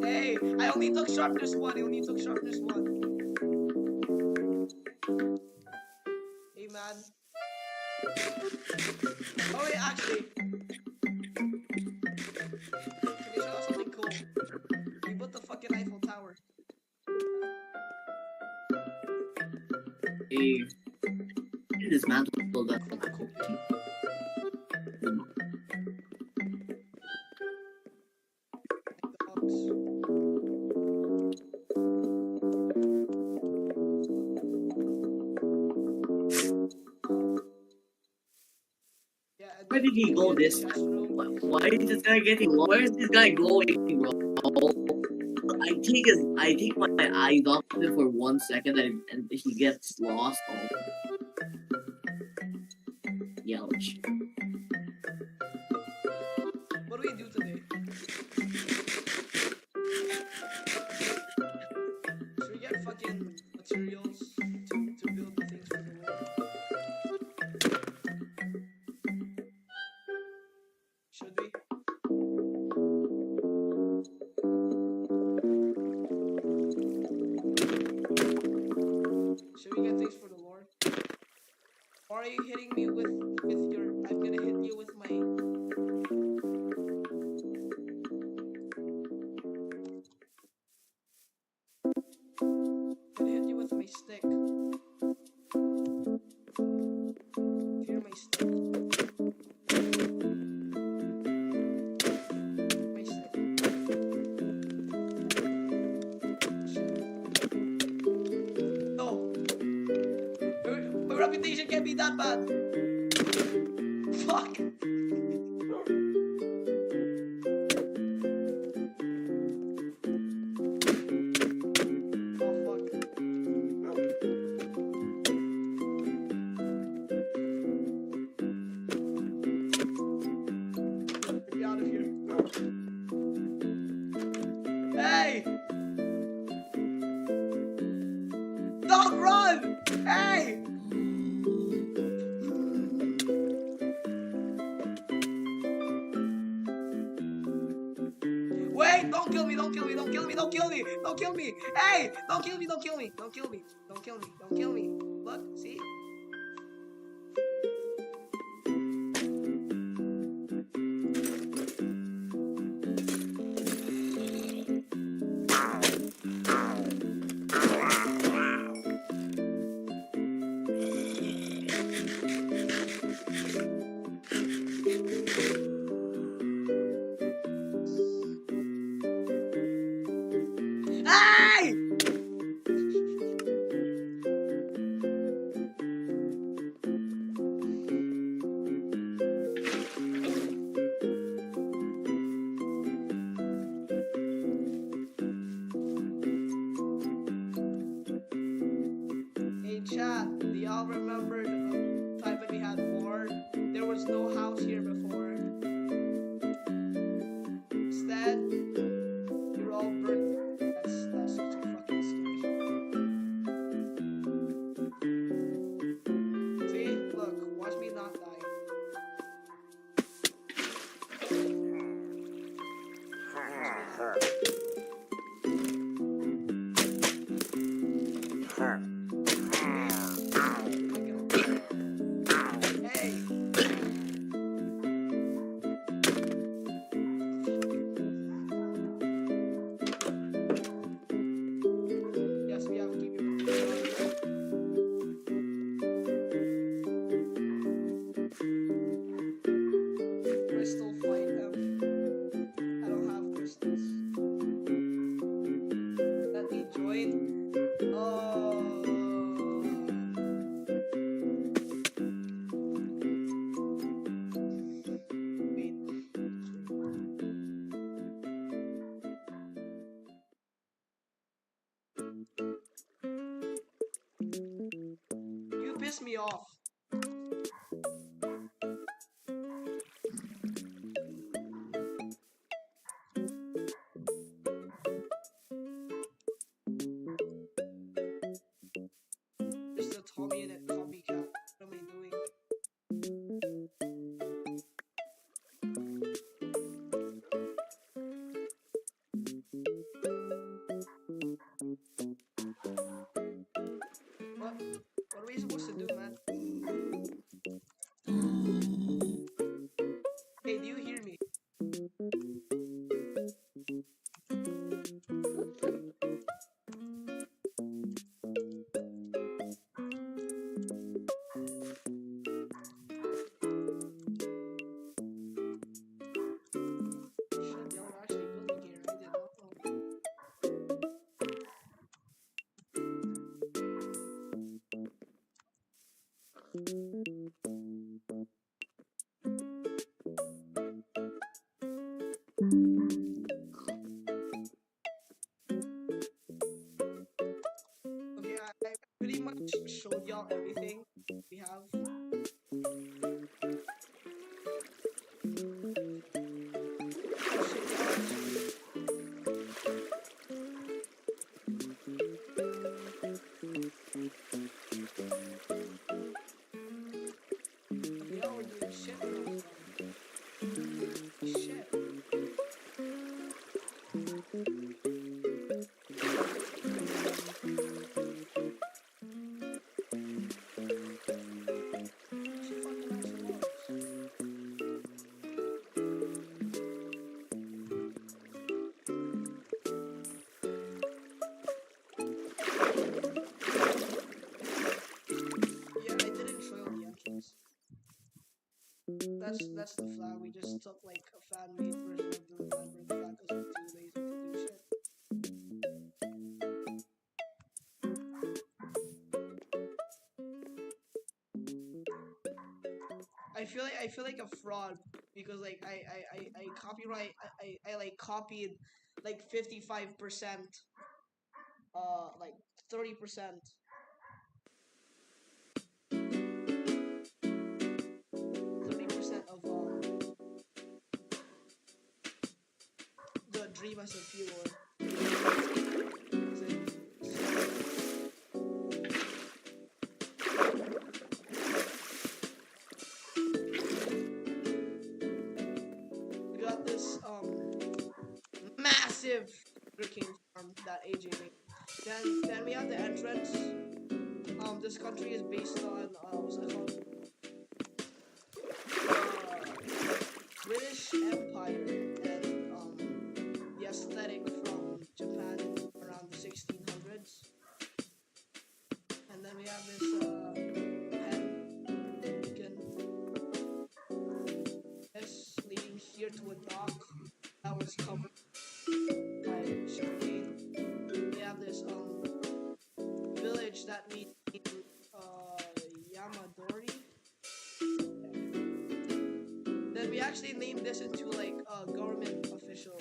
Hey! I only took sharpness 1. I only took sharpness 1. Hey man. Oh wait, actually. Can I show you something cool? We built the fucking Eiffel Tower. Hey, dismantle that. Yeah, Where did he go this time? Why is this guy getting? Where is this guy going, bro? I take my eyes off him for 1 second and he gets lost. Yellish. What do we do today? Should we get fucking materials to build the things for the world? Should we? Should we get things for the Lord? Or are you hitting me with your? I'm gonna hit you with my. I'm gonna hit you with my stick. Here, my stick. My stick. No. My reputation can't be that bad. Fuck. Oh fuck. Get me out of here. Hey! Don't run! Hey! Wait! Don't kill me! Don't kill me! Don't kill me! Don't kill me! Don't kill me! Hey! Don't kill me! Don't kill me! Don't kill me! Don't kill me! Don't kill me! Look, see? Hey! Hey chat, do y'all remember the time when we had war? There was no house here before. Instead, you're all burnt. That's such a fucking scary. See, look, watch me not die. Hey! Yes, we have to keep it. Crystal fight them. I don't have crystals. Let me join. Oh. Wait. You piss me off. There's the Tommy in it, copycat. What am I doing? What? What are we supposed to do, man? out everything we have. Yo, we're doing shit now, fam. Shit. She fucking nice loves. Yeah, I didn't trail the entrance. That's the flag. We just took like a fan made version of the Vandenberg flag because we're too lazy to do shit. I feel like a fraud because like I copyright I like copied like 55%, like 30%, 30% of the Dream SMP lore. Is it? We got this massive sugarcane farm that AJ made. Then we have the entrance. This country is based on what's it called? British Empire and the aesthetic from Japan around the 1600s. And then we have this pen beacon. This leading here to a dock that was covered by sugarcane. We have this village that we named Yamadori. Then we actually named this into like a government official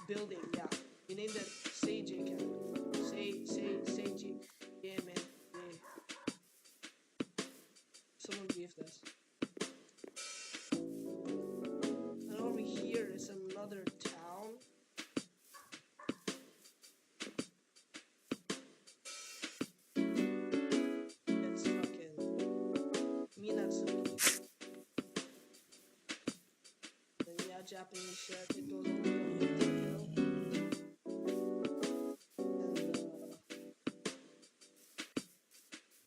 building. Yeah, we named it Seiji Camp. Seiji. Yeah, man. Yeah. Someone brief this. And over here is another town. It's fucking Minatsuki. Then yeah, Japanese shit. It goes over and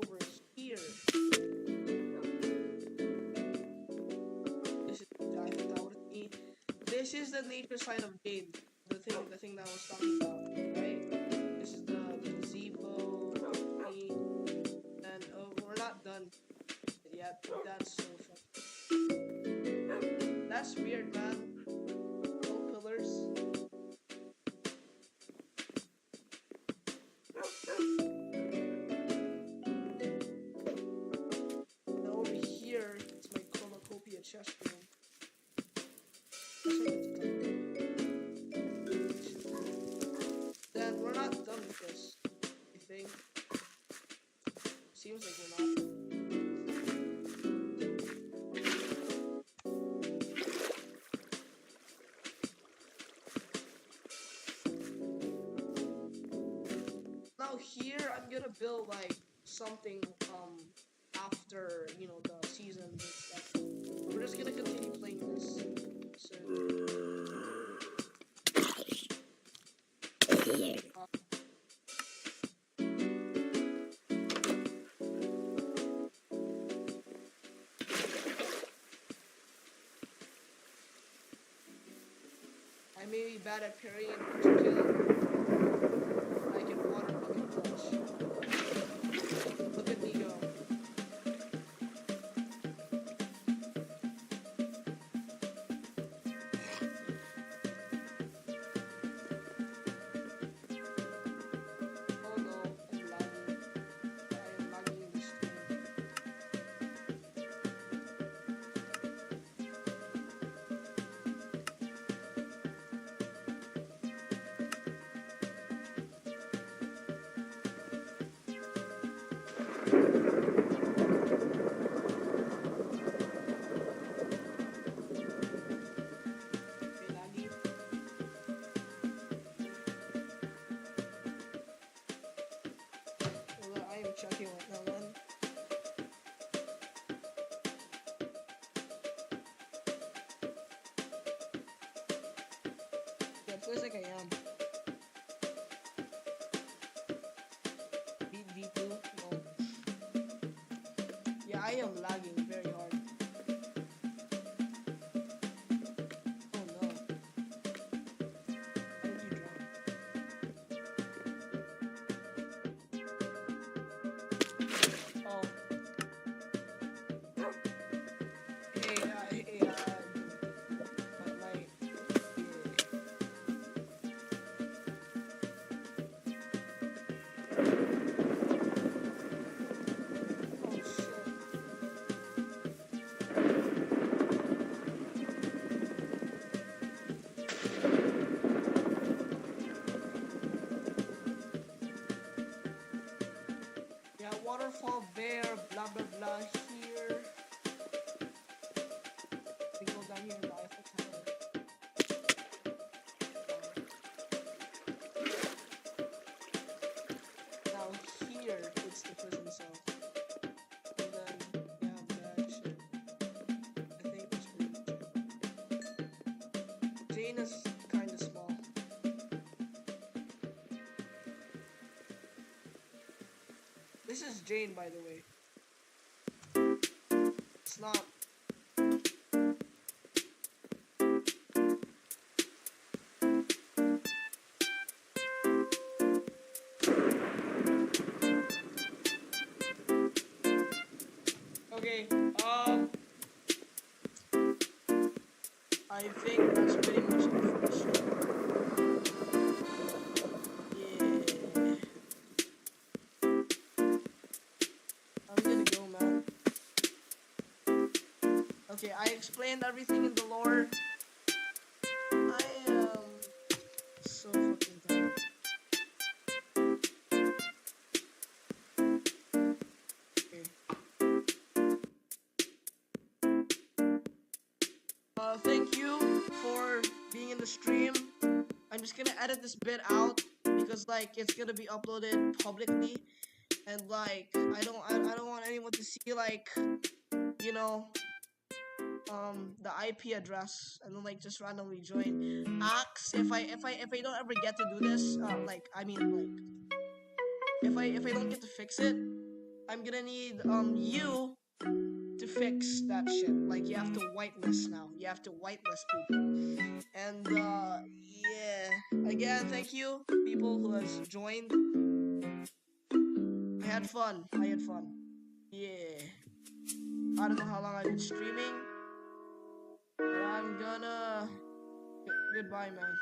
over here. This is Daitaurti. This is the nature side of Jade. The thing that I was talking about, right? This is the gazebo, and we're not done yet. That's so fun. That's weird, man. No pillars. And over here, it's my cornucopia chest room. That's what I need to talk about. Then we're not done with this, I think. Seems like we're not. Now here I'm gonna build like something after the seasons and stuff. We're just gonna continue playing this. So, I may be bad at parrying or killing. I can water bucket clutch. Look at me go. Oh no, I'm lagging. I am lagging the stream. Okay, lagi. Well, I am checking right now, man. Yeah, it feels like I am. Beat V2? No. Yeah, I am lagging very hard. Oh no. How did you drop? Oh. Hey, my, yeah. Oh shit. Yeah, waterfall there, blah blah blah here. We go down here in the Eiffel Tower. Now here it's the prison cell. And then you have that shit. I think that's pretty much it. Jane is kinda small. This is Jane, by the way. It's not. Okay, I think that's pretty much it for the show. Yeah. I'm gonna go, man. Okay, I explained everything in the lore. I am so fucking tired. Okay. Thank you for being in the stream. I'm just gonna edit this bit out because like it's gonna be uploaded publicly, and like I don't want anyone to see like, you know, the IP address and then like just randomly join. Axe, if I don't ever get to do this, like I mean like if I don't get to fix it, I'm gonna need you to fix that shit. Like you have to whitelist now. You have to whitelist people. And yeah. Again, thank you people who has joined. I had fun. I had fun. Yeah. I don't know how long I've been streaming, but I'm gonna goodbye, man.